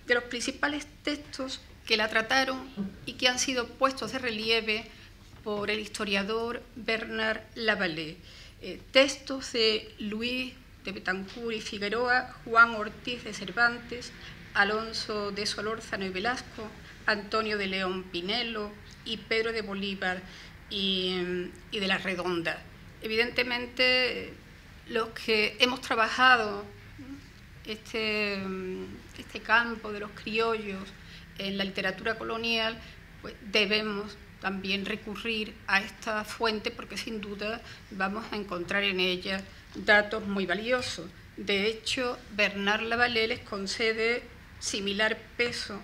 de los principales textos que la trataron y que han sido puestos de relieve por el historiador Bernard Lavallée. Textos de Luis de Betancourt y Figueroa, Juan Ortiz de Cervantes, Alonso de Solórzano y Velasco, Antonio de León Pinelo y Pedro de Bolívar y de la Redonda. Evidentemente, los que hemos trabajado este campo de los criollos en la literatura colonial, pues debemos también recurrir a esta fuente porque sin duda vamos a encontrar en ella datos muy valiosos. De hecho, Bernard Lavallée les concede similar peso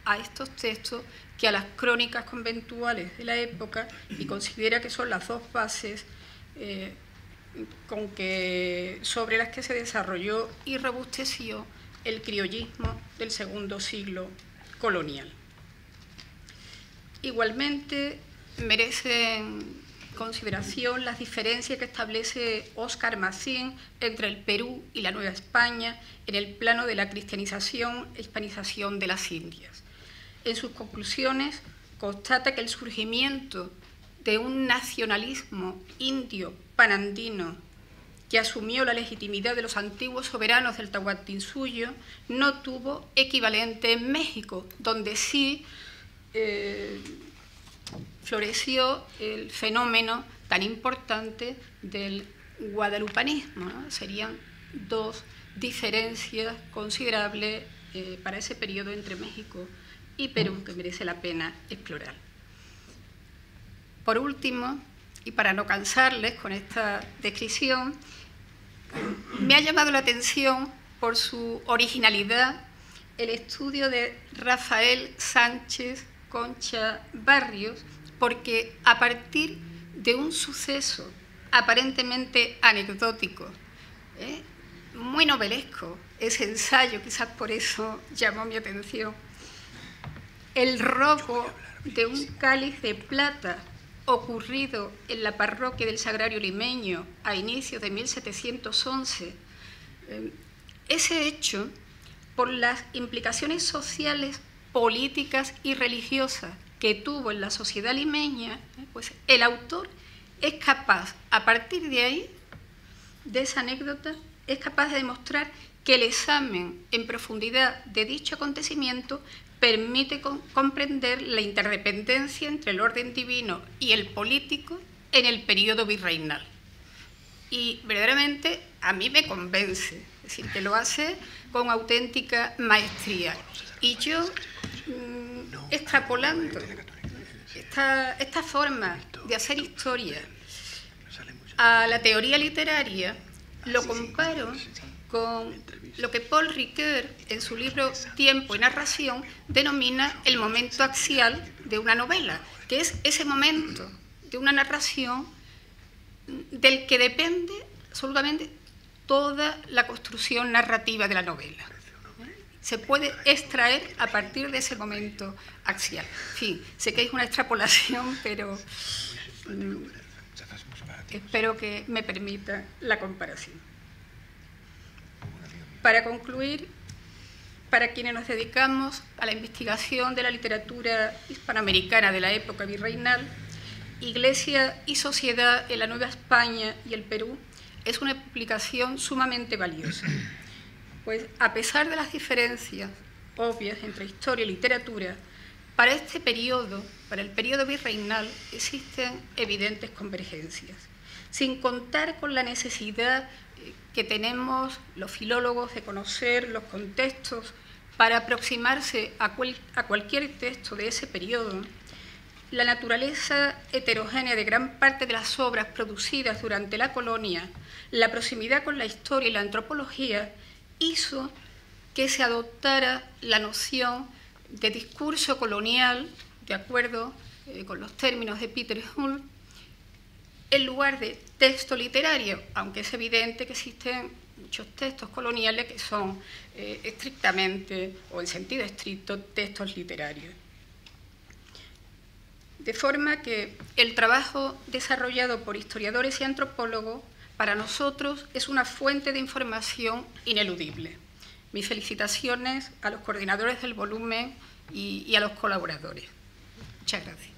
a estos textos que a las crónicas conventuales de la época y considera que son las dos bases sobre las que se desarrolló y robusteció el criollismo del segundo siglo colonial. Igualmente, merecen consideración las diferencias que establece Óscar Macín entre el Perú y la Nueva España en el plano de la cristianización e hispanización de las Indias. En sus conclusiones constata que el surgimiento de un nacionalismo indio panandino que asumió la legitimidad de los antiguos soberanos del Tahuantinsuyo no tuvo equivalente en México, donde sí floreció el fenómeno tan importante del guadalupanismo, ¿no? Serían dos diferencias considerables para ese periodo entre México y Perú que merece la pena explorar. Por último, y para no cansarles con esta descripción, me ha llamado la atención por su originalidad el estudio de Rafael Sánchez Concha Barrios, porque a partir de un suceso aparentemente anecdótico, muy novelesco, ese ensayo, quizás por eso llamó mi atención, el robo de un cáliz de plata ocurrido en la parroquia del Sagrario Limeño a inicios de 1711, ese hecho, por las implicaciones sociales, políticas y religiosas que tuvo en la sociedad limeña, pues el autor es capaz, a partir de ahí, de esa anécdota, es capaz de demostrar que el examen en profundidad de dicho acontecimiento permite comprender la interdependencia entre el orden divino y el político en el periodo virreinal. Y verdaderamente a mí me convence, es decir, que lo hace con auténtica maestría. Y yo, extrapolando esta forma de hacer historia a la teoría literaria, lo comparo con lo que Paul Ricoeur, en su libro Tiempo y Narración, denomina el momento axial de una novela, que es ese momento de una narración del que depende absolutamente toda la construcción narrativa de la novela. Se puede extraer a partir de ese momento axial. En fin, sé que es una extrapolación, pero espero que me permita la comparación. Para concluir, para quienes nos dedicamos a la investigación de la literatura hispanoamericana de la época virreinal, Iglesia y sociedad en la Nueva España y el Perú es una publicación sumamente valiosa, pues a pesar de las diferencias obvias entre historia y literatura, para este periodo, para el periodo virreinal, existen evidentes convergencias, sin contar con la necesidad que tenemos los filólogos de conocer los contextos para aproximarse a cualquier texto de ese periodo. La naturaleza heterogénea de gran parte de las obras producidas durante la colonia, la proximidad con la historia y la antropología, hizo que se adoptara la noción de discurso colonial, de acuerdo con los términos de Peter Hull, en lugar de texto literario, aunque es evidente que existen muchos textos coloniales que son estrictamente, o en sentido estricto, textos literarios. De forma que el trabajo desarrollado por historiadores y antropólogos para nosotros es una fuente de información ineludible. Mis felicitaciones a los coordinadores del volumen y a los colaboradores. Muchas gracias.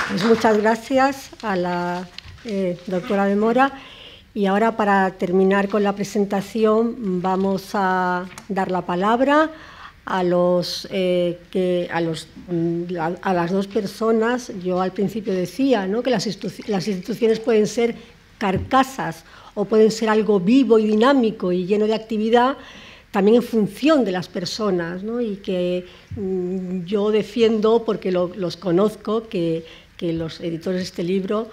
Pues muchas gracias a la doctora de Mora. Y ahora, para terminar con la presentación, vamos a dar la palabra a las dos personas. Yo al principio decía, ¿no?, que las instituciones pueden ser carcasas o pueden ser algo vivo y dinámico y lleno de actividad, también en función de las personas, ¿no? Y que yo defiendo, porque los conozco, que los editores de este libro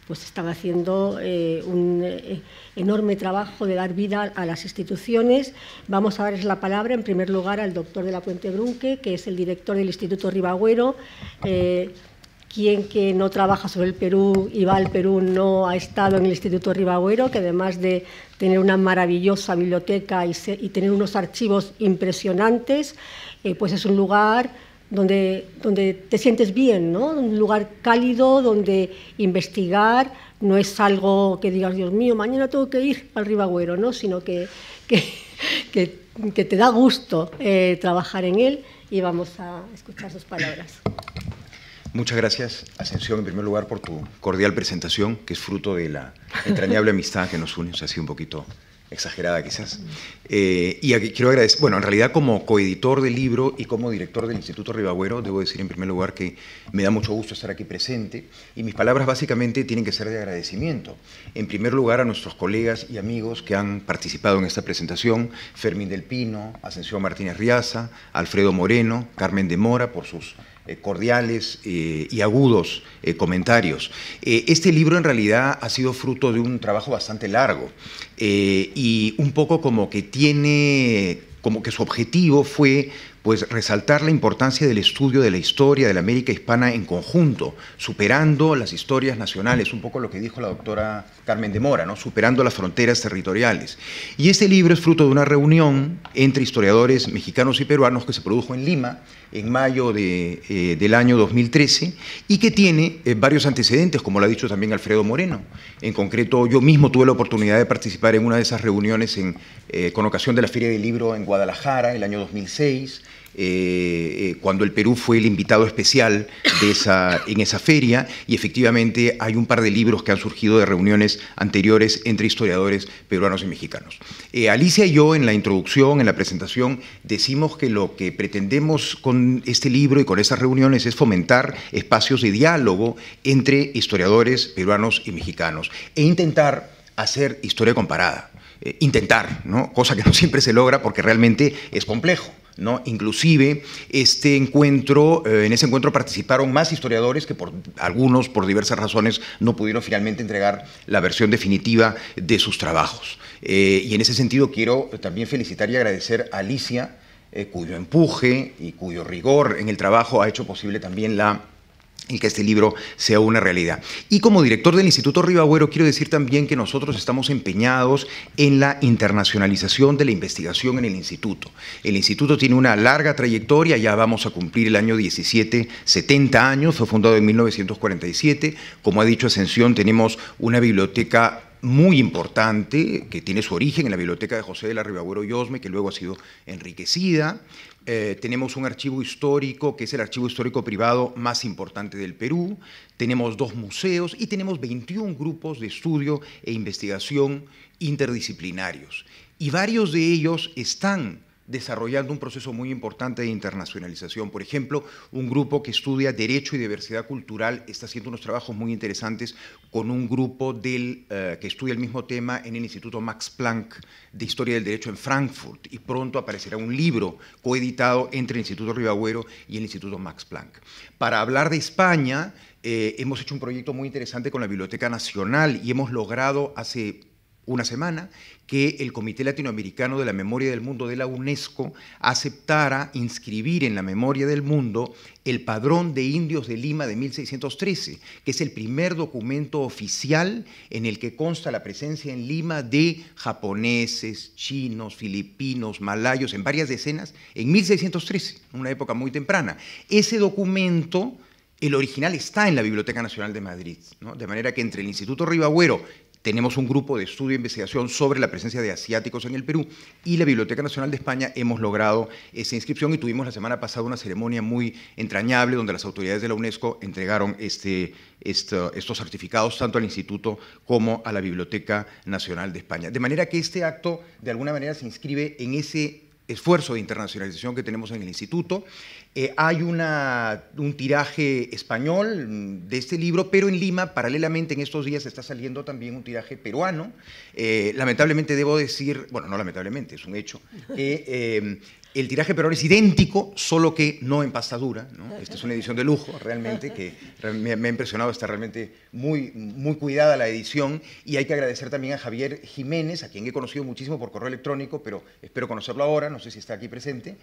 pues están haciendo un enorme trabajo de dar vida a las instituciones. Vamos a darles la palabra, en primer lugar, al doctor de la Puente Brunque, que es el director del Instituto Ribagüero. Quien que no trabaja sobre el Perú y va al Perú no ha estado en el Instituto Ribagüero, que además de tener una maravillosa biblioteca y tener unos archivos impresionantes, pues es un lugar donde te sientes bien, ¿no? Un lugar cálido donde investigar no es algo que digas, Dios mío, mañana tengo que ir al Ribagüero, ¿no? Sino que te da gusto trabajar en él, y vamos a escuchar sus palabras. Muchas gracias, Ascensión, en primer lugar, por tu cordial presentación, que es fruto de la entrañable amistad que nos une. O sea, ha sido un poquito exagerada quizás. Y aquí quiero agradecer, bueno, en realidad como coeditor del libro y como director del Instituto Ribagüero, debo decir en primer lugar que me da mucho gusto estar aquí presente, y mis palabras básicamente tienen que ser de agradecimiento. En primer lugar a nuestros colegas y amigos que han participado en esta presentación: Fermín del Pino, Ascensión Martínez Riaza, Alfredo Moreno, Carmen de Mora, por sus cordiales y agudos comentarios. Este libro en realidad ha sido fruto de un trabajo bastante largo, y un poco como que su objetivo fue pues resaltar la importancia del estudio de la historia de la América hispana en conjunto, superando las historias nacionales, un poco lo que dijo la doctora Carmen de Mora, ¿no? Superando las fronteras territoriales. Y este libro es fruto de una reunión entre historiadores mexicanos y peruanos que se produjo en Lima en mayo del año 2013, y que tiene varios antecedentes, como lo ha dicho también Alfredo Moreno. En concreto, yo mismo tuve la oportunidad de participar en una de esas reuniones con ocasión de la Feria del Libro en Guadalajara, el año 2006, cuando el Perú fue el invitado especial en esa feria, y efectivamente hay un par de libros que han surgido de reuniones anteriores entre historiadores peruanos y mexicanos. Alicia y yo, en la introducción, en la presentación, decimos que lo que pretendemos con este libro y con estas reuniones es fomentar espacios de diálogo entre historiadores peruanos y mexicanos e intentar hacer historia comparada. Intentar, ¿no? Cosa que no siempre se logra porque realmente es complejo, ¿no? Inclusive en ese encuentro participaron más historiadores que algunos por diversas razones no pudieron finalmente entregar la versión definitiva de sus trabajos. Y en ese sentido quiero también felicitar y agradecer a Alicia, cuyo empuje y cuyo rigor en el trabajo ha hecho posible también el que este libro sea una realidad. Y como director del Instituto Ribagüero, quiero decir también que nosotros estamos empeñados en la internacionalización de la investigación en el Instituto. El Instituto tiene una larga trayectoria, ya vamos a cumplir el año 17, 70 años, fue fundado en 1947. Como ha dicho Ascensión, tenemos una biblioteca muy importante, que tiene su origen en la biblioteca de José de la Ribagüero y Osme, que luego ha sido enriquecida. Tenemos un archivo histórico, que es el archivo histórico privado más importante del Perú. Tenemos 2 museos y tenemos 21 grupos de estudio e investigación interdisciplinarios. Y varios de ellos están desarrollando un proceso muy importante de internacionalización. Por ejemplo, un grupo que estudia Derecho y Diversidad Cultural está haciendo unos trabajos muy interesantes con un grupo que estudia el mismo tema en el Instituto Max Planck de Historia del Derecho en Frankfurt, y pronto aparecerá un libro coeditado entre el Instituto Ribagüero y el Instituto Max Planck. Para hablar de España, hemos hecho un proyecto muy interesante con la Biblioteca Nacional y hemos logrado hace una semana que el Comité Latinoamericano de la Memoria del Mundo de la UNESCO aceptara inscribir en la memoria del mundo el Padrón de Indios de Lima de 1613, que es el primer documento oficial en el que consta la presencia en Lima de japoneses, chinos, filipinos, malayos, en varias decenas, en 1613, una época muy temprana. Ese documento, el original, está en la Biblioteca Nacional de Madrid, ¿no? De manera que entre el Instituto Ribagüero tenemos un grupo de estudio e investigación sobre la presencia de asiáticos en el Perú y la Biblioteca Nacional de España hemos logrado esa inscripción y tuvimos la semana pasada una ceremonia muy entrañable donde las autoridades de la UNESCO entregaron estos certificados tanto al Instituto como a la Biblioteca Nacional de España. De manera que este acto de alguna manera se inscribe en ese esfuerzo de internacionalización que tenemos en el Instituto. Hay un tiraje español de este libro, pero en Lima, paralelamente, en estos días está saliendo también un tiraje peruano. Lamentablemente debo decir, bueno, no lamentablemente, es un hecho, que el tiraje peruano es idéntico, solo que no en pasta dura, ¿no? Esta es una edición de lujo, realmente, que me ha impresionado, está realmente muy, muy cuidada la edición, y hay que agradecer también a Javier Jiménez, a quien he conocido muchísimo por correo electrónico, pero espero conocerlo ahora, no sé si está aquí presente.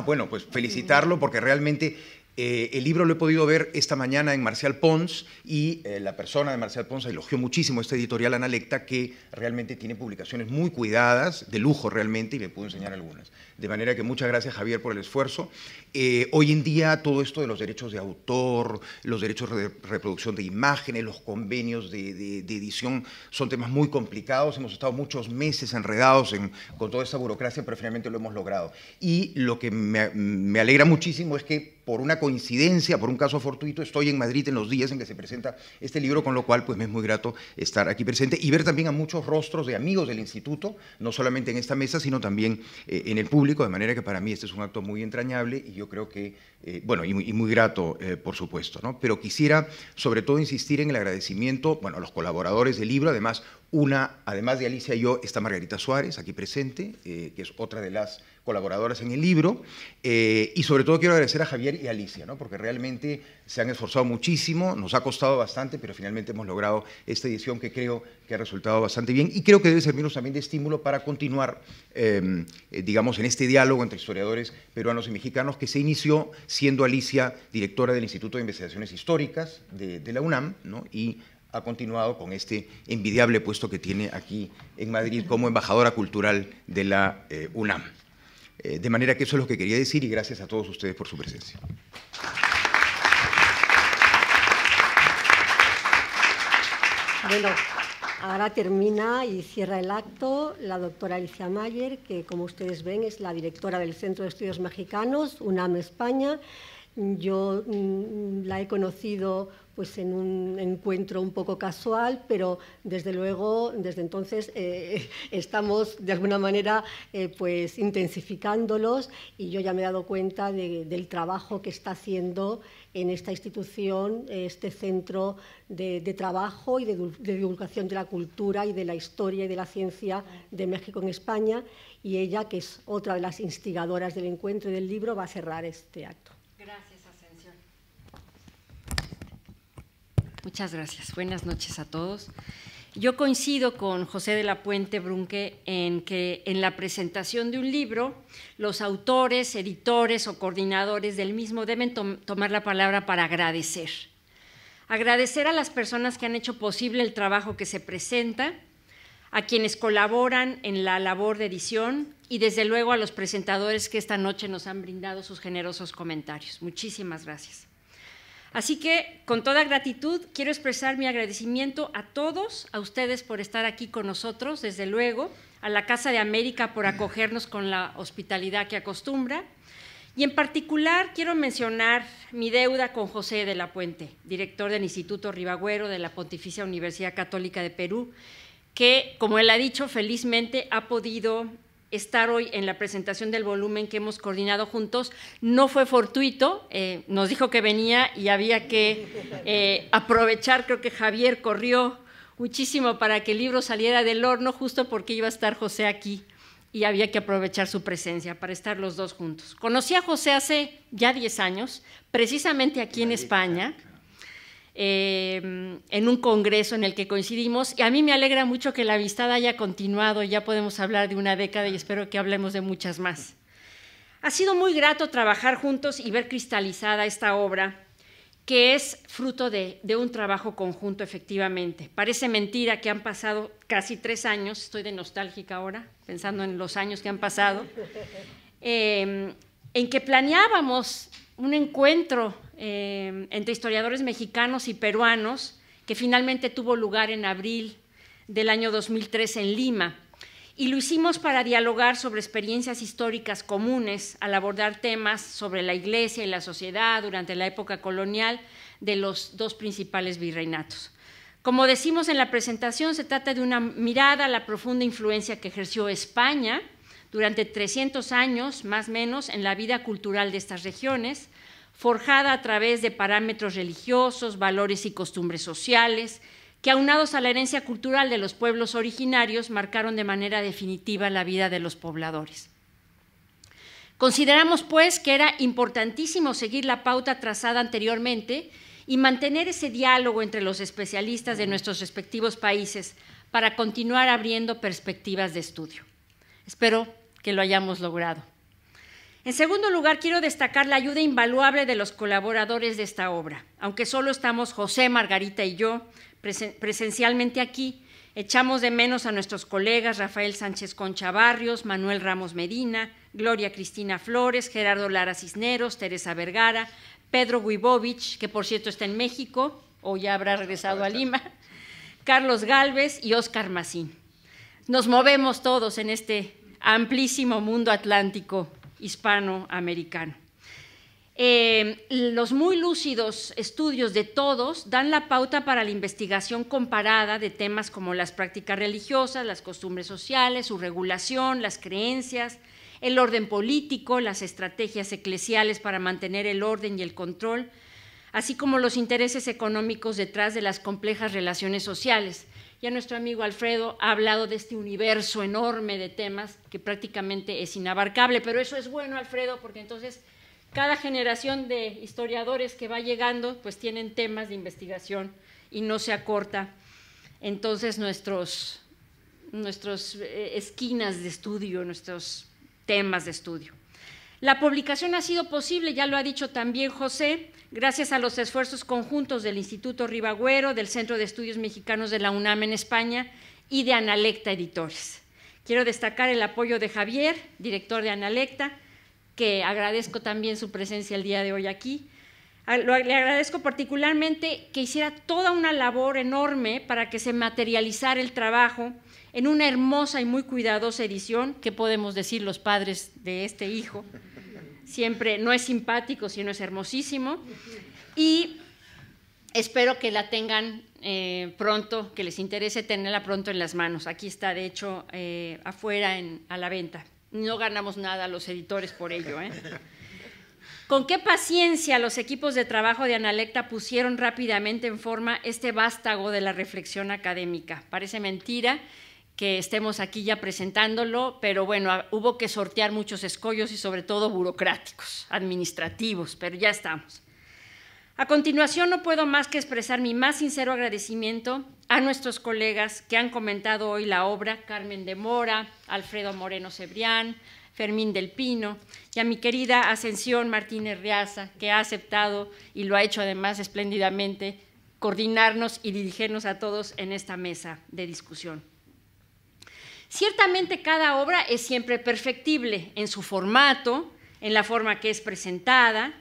Bueno, pues felicitarlo porque realmente el libro lo he podido ver esta mañana en Marcial Pons y la persona de Marcial Pons elogió muchísimo esta editorial Analecta, que realmente tiene publicaciones muy cuidadas, de lujo realmente, y me pudo enseñar algunas. De manera que muchas gracias, Javier, por el esfuerzo. Hoy en día todo esto de los derechos de autor, los derechos de reproducción de imágenes, los convenios de edición son temas muy complicados. Hemos estado muchos meses enredados con toda esta burocracia, pero finalmente lo hemos logrado. Y lo que me alegra muchísimo es que por una coincidencia, por un caso fortuito, estoy en Madrid en los días en que se presenta este libro, con lo cual pues me es muy grato estar aquí presente y ver también a muchos rostros de amigos del Instituto, no solamente en esta mesa, sino también en el público, de manera que para mí este es un acto muy entrañable y yo creo que, bueno, y muy grato, por supuesto, ¿no? Pero quisiera sobre todo insistir en el agradecimiento, bueno, a los colaboradores del libro, además de Alicia y yo, está Margarita Suárez, aquí presente, que es otra de las colaboradoras en el libro, y sobre todo quiero agradecer a Javier y a Alicia, ¿no? Porque realmente se han esforzado muchísimo, nos ha costado bastante, pero finalmente hemos logrado esta edición que creo que ha resultado bastante bien y creo que debe servirnos también de estímulo para continuar, digamos, en este diálogo entre historiadores peruanos y mexicanos que se inició siendo Alicia directora del Instituto de Investigaciones Históricas de la UNAM, ¿no? Y ha continuado con este envidiable puesto que tiene aquí en Madrid como embajadora cultural de la UNAM. De manera que eso es lo que quería decir y gracias a todos ustedes por su presencia. Bueno, ahora termina y cierra el acto la doctora Alicia Mayer, que como ustedes ven es la directora del Centro de Estudios Mexicanos, UNAM España. Yo la he conocido pues en un encuentro un poco casual, pero desde luego, desde entonces estamos de alguna manera pues intensificándolos y yo ya me he dado cuenta del trabajo que está haciendo en esta institución, este centro de trabajo y de divulgación de la cultura y de la historia y de la ciencia de México en España, y ella, que es otra de las instigadoras del encuentro y del libro, va a cerrar este acto. Gracias, Ascensión. Muchas gracias. Buenas noches a todos. Yo coincido con José de la Puente Brunque en que en la presentación de un libro los autores, editores o coordinadores del mismo deben tomar la palabra para agradecer. Agradecer a las personas que han hecho posible el trabajo que se presenta, a quienes colaboran en la labor de edición y desde luego a los presentadores que esta noche nos han brindado sus generosos comentarios. Muchísimas gracias. Así que, con toda gratitud, quiero expresar mi agradecimiento a todos, a ustedes por estar aquí con nosotros, desde luego, a la Casa de América por acogernos con la hospitalidad que acostumbra, y en particular quiero mencionar mi deuda con José de la Puente, director del Instituto Ribagüero de la Pontificia Universidad Católica de Perú, que, como él ha dicho, felizmente ha podido estar hoy en la presentación del volumen que hemos coordinado juntos. No fue fortuito, nos dijo que venía y había que aprovechar. Creo que Javier corrió muchísimo para que el libro saliera del horno, justo porque iba a estar José aquí y había que aprovechar su presencia para estar los dos juntos. Conocí a José hace ya 10 años, precisamente aquí en España. en un congreso en el que coincidimos, y a mí me alegra mucho que la amistad haya continuado, ya podemos hablar de una década y espero que hablemos de muchas más. Ha sido muy grato trabajar juntos y ver cristalizada esta obra, que es fruto de un trabajo conjunto, efectivamente. Parece mentira que han pasado casi 3 años, estoy de nostálgica ahora, pensando en los años que han pasado, en que planeábamos un encuentro entre historiadores mexicanos y peruanos, que finalmente tuvo lugar en abril del año 2003 en Lima, y lo hicimos para dialogar sobre experiencias históricas comunes al abordar temas sobre la Iglesia y la sociedad durante la época colonial de los 2 principales virreinatos. Como decimos en la presentación, se trata de una mirada a la profunda influencia que ejerció España durante 300 años, más o menos, en la vida cultural de estas regiones, forjada a través de parámetros religiosos, valores y costumbres sociales, que aunados a la herencia cultural de los pueblos originarios marcaron de manera definitiva la vida de los pobladores. Consideramos, pues, que era importantísimo seguir la pauta trazada anteriormente y mantener ese diálogo entre los especialistas de nuestros respectivos países para continuar abriendo perspectivas de estudio. Espero que lo hayamos logrado. En segundo lugar, quiero destacar la ayuda invaluable de los colaboradores de esta obra. Aunque solo estamos José, Margarita y yo presencialmente aquí, echamos de menos a nuestros colegas Rafael Sánchez Concha Barrios, Manuel Ramos Medina, Gloria Cristina Flores, Gerardo Lara Cisneros, Teresa Vergara, Pedro Guibovich, que por cierto está en México o ya habrá regresado a Lima, Carlos Gálvez y Óscar Macín. Nos movemos todos en este amplísimo mundo atlántico hispanoamericano. Los muy lúcidos estudios de todos dan la pauta para la investigación comparada de temas como las prácticas religiosas, las costumbres sociales, su regulación, las creencias, el orden político, las estrategias eclesiales para mantener el orden y el control, así como los intereses económicos detrás de las complejas relaciones sociales. Ya nuestro amigo Alfredo ha hablado de este universo enorme de temas que prácticamente es inabarcable, pero eso es bueno, Alfredo, porque entonces cada generación de historiadores que va llegando pues tienen temas de investigación y no se acorta entonces nuestros esquinas de estudio, nuestros temas de estudio. La publicación ha sido posible, ya lo ha dicho también José, gracias a los esfuerzos conjuntos del Instituto Ribagüero, del Centro de Estudios Mexicanos de la UNAM en España y de Analecta Editores. Quiero destacar el apoyo de Javier, director de Analecta, que agradezco también su presencia el día de hoy aquí. Le agradezco particularmente que hiciera toda una labor enorme para que se materializara el trabajo en una hermosa y muy cuidadosa edición, que podemos decir los padres de este hijo, siempre no es simpático, sino es hermosísimo, y espero que la tengan pronto, que les interese tenerla pronto en las manos. Aquí está, de hecho, afuera a la venta. No ganamos nada los editores por ello, ¿eh? Con qué paciencia los equipos de trabajo de Analecta pusieron rápidamente en forma este vástago de la reflexión académica. Parece mentira que estemos aquí ya presentándolo, pero bueno, hubo que sortear muchos escollos y sobre todo burocráticos, administrativos, pero ya estamos. A continuación, no puedo más que expresar mi más sincero agradecimiento a nuestros colegas que han comentado hoy la obra, Carmen de Mora, Alfredo Moreno Cebrián, Fermín del Pino, y a mi querida Ascensión Martínez Riaza, que ha aceptado, y lo ha hecho además espléndidamente, coordinarnos y dirigirnos a todos en esta mesa de discusión. Ciertamente cada obra es siempre perfectible en su formato, en la forma que es presentada.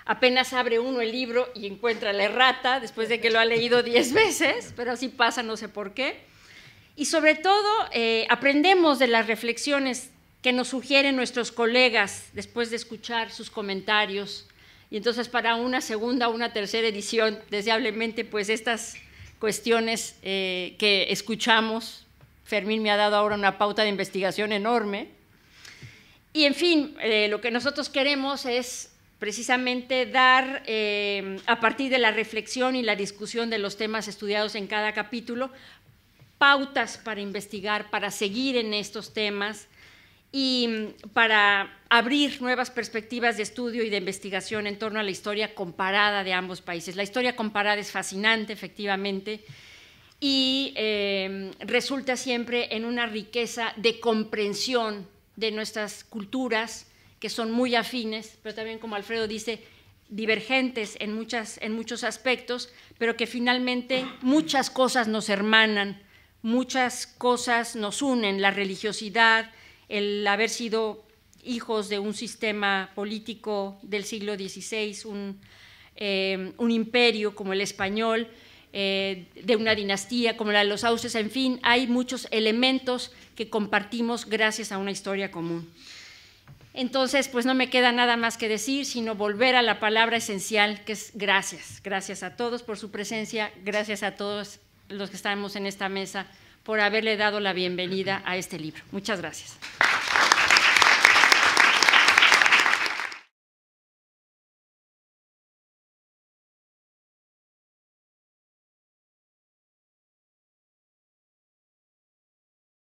Apenas abre uno el libro y encuentra la errata después de que lo ha leído 10 veces, pero así pasa, no sé por qué. Y sobre todo aprendemos de las reflexiones que nos sugieren nuestros colegas después de escuchar sus comentarios. Y entonces para una segunda o una tercera edición, deseablemente, pues estas cuestiones que escuchamos, Fermín me ha dado ahora una pauta de investigación enorme. Y en fin, lo que nosotros queremos es precisamente dar, a partir de la reflexión y la discusión de los temas estudiados en cada capítulo, pautas para investigar, para seguir en estos temas y para abrir nuevas perspectivas de estudio y de investigación en torno a la historia comparada de ambos países. La historia comparada es fascinante, efectivamente, y resulta siempre en una riqueza de comprensión de nuestras culturas, que son muy afines, pero también, como Alfredo dice, divergentes en muchos aspectos, pero que finalmente muchas cosas nos hermanan, muchas cosas nos unen: la religiosidad, el haber sido hijos de un sistema político del siglo XVI, un imperio como el español, de una dinastía como la de los Austrias. En fin, hay muchos elementos que compartimos gracias a una historia común. Entonces, pues no me queda nada más que decir, sino volver a la palabra esencial, que es gracias. Gracias a todos por su presencia, gracias a todos los que estamos en esta mesa por haberle dado la bienvenida a este libro. Muchas gracias.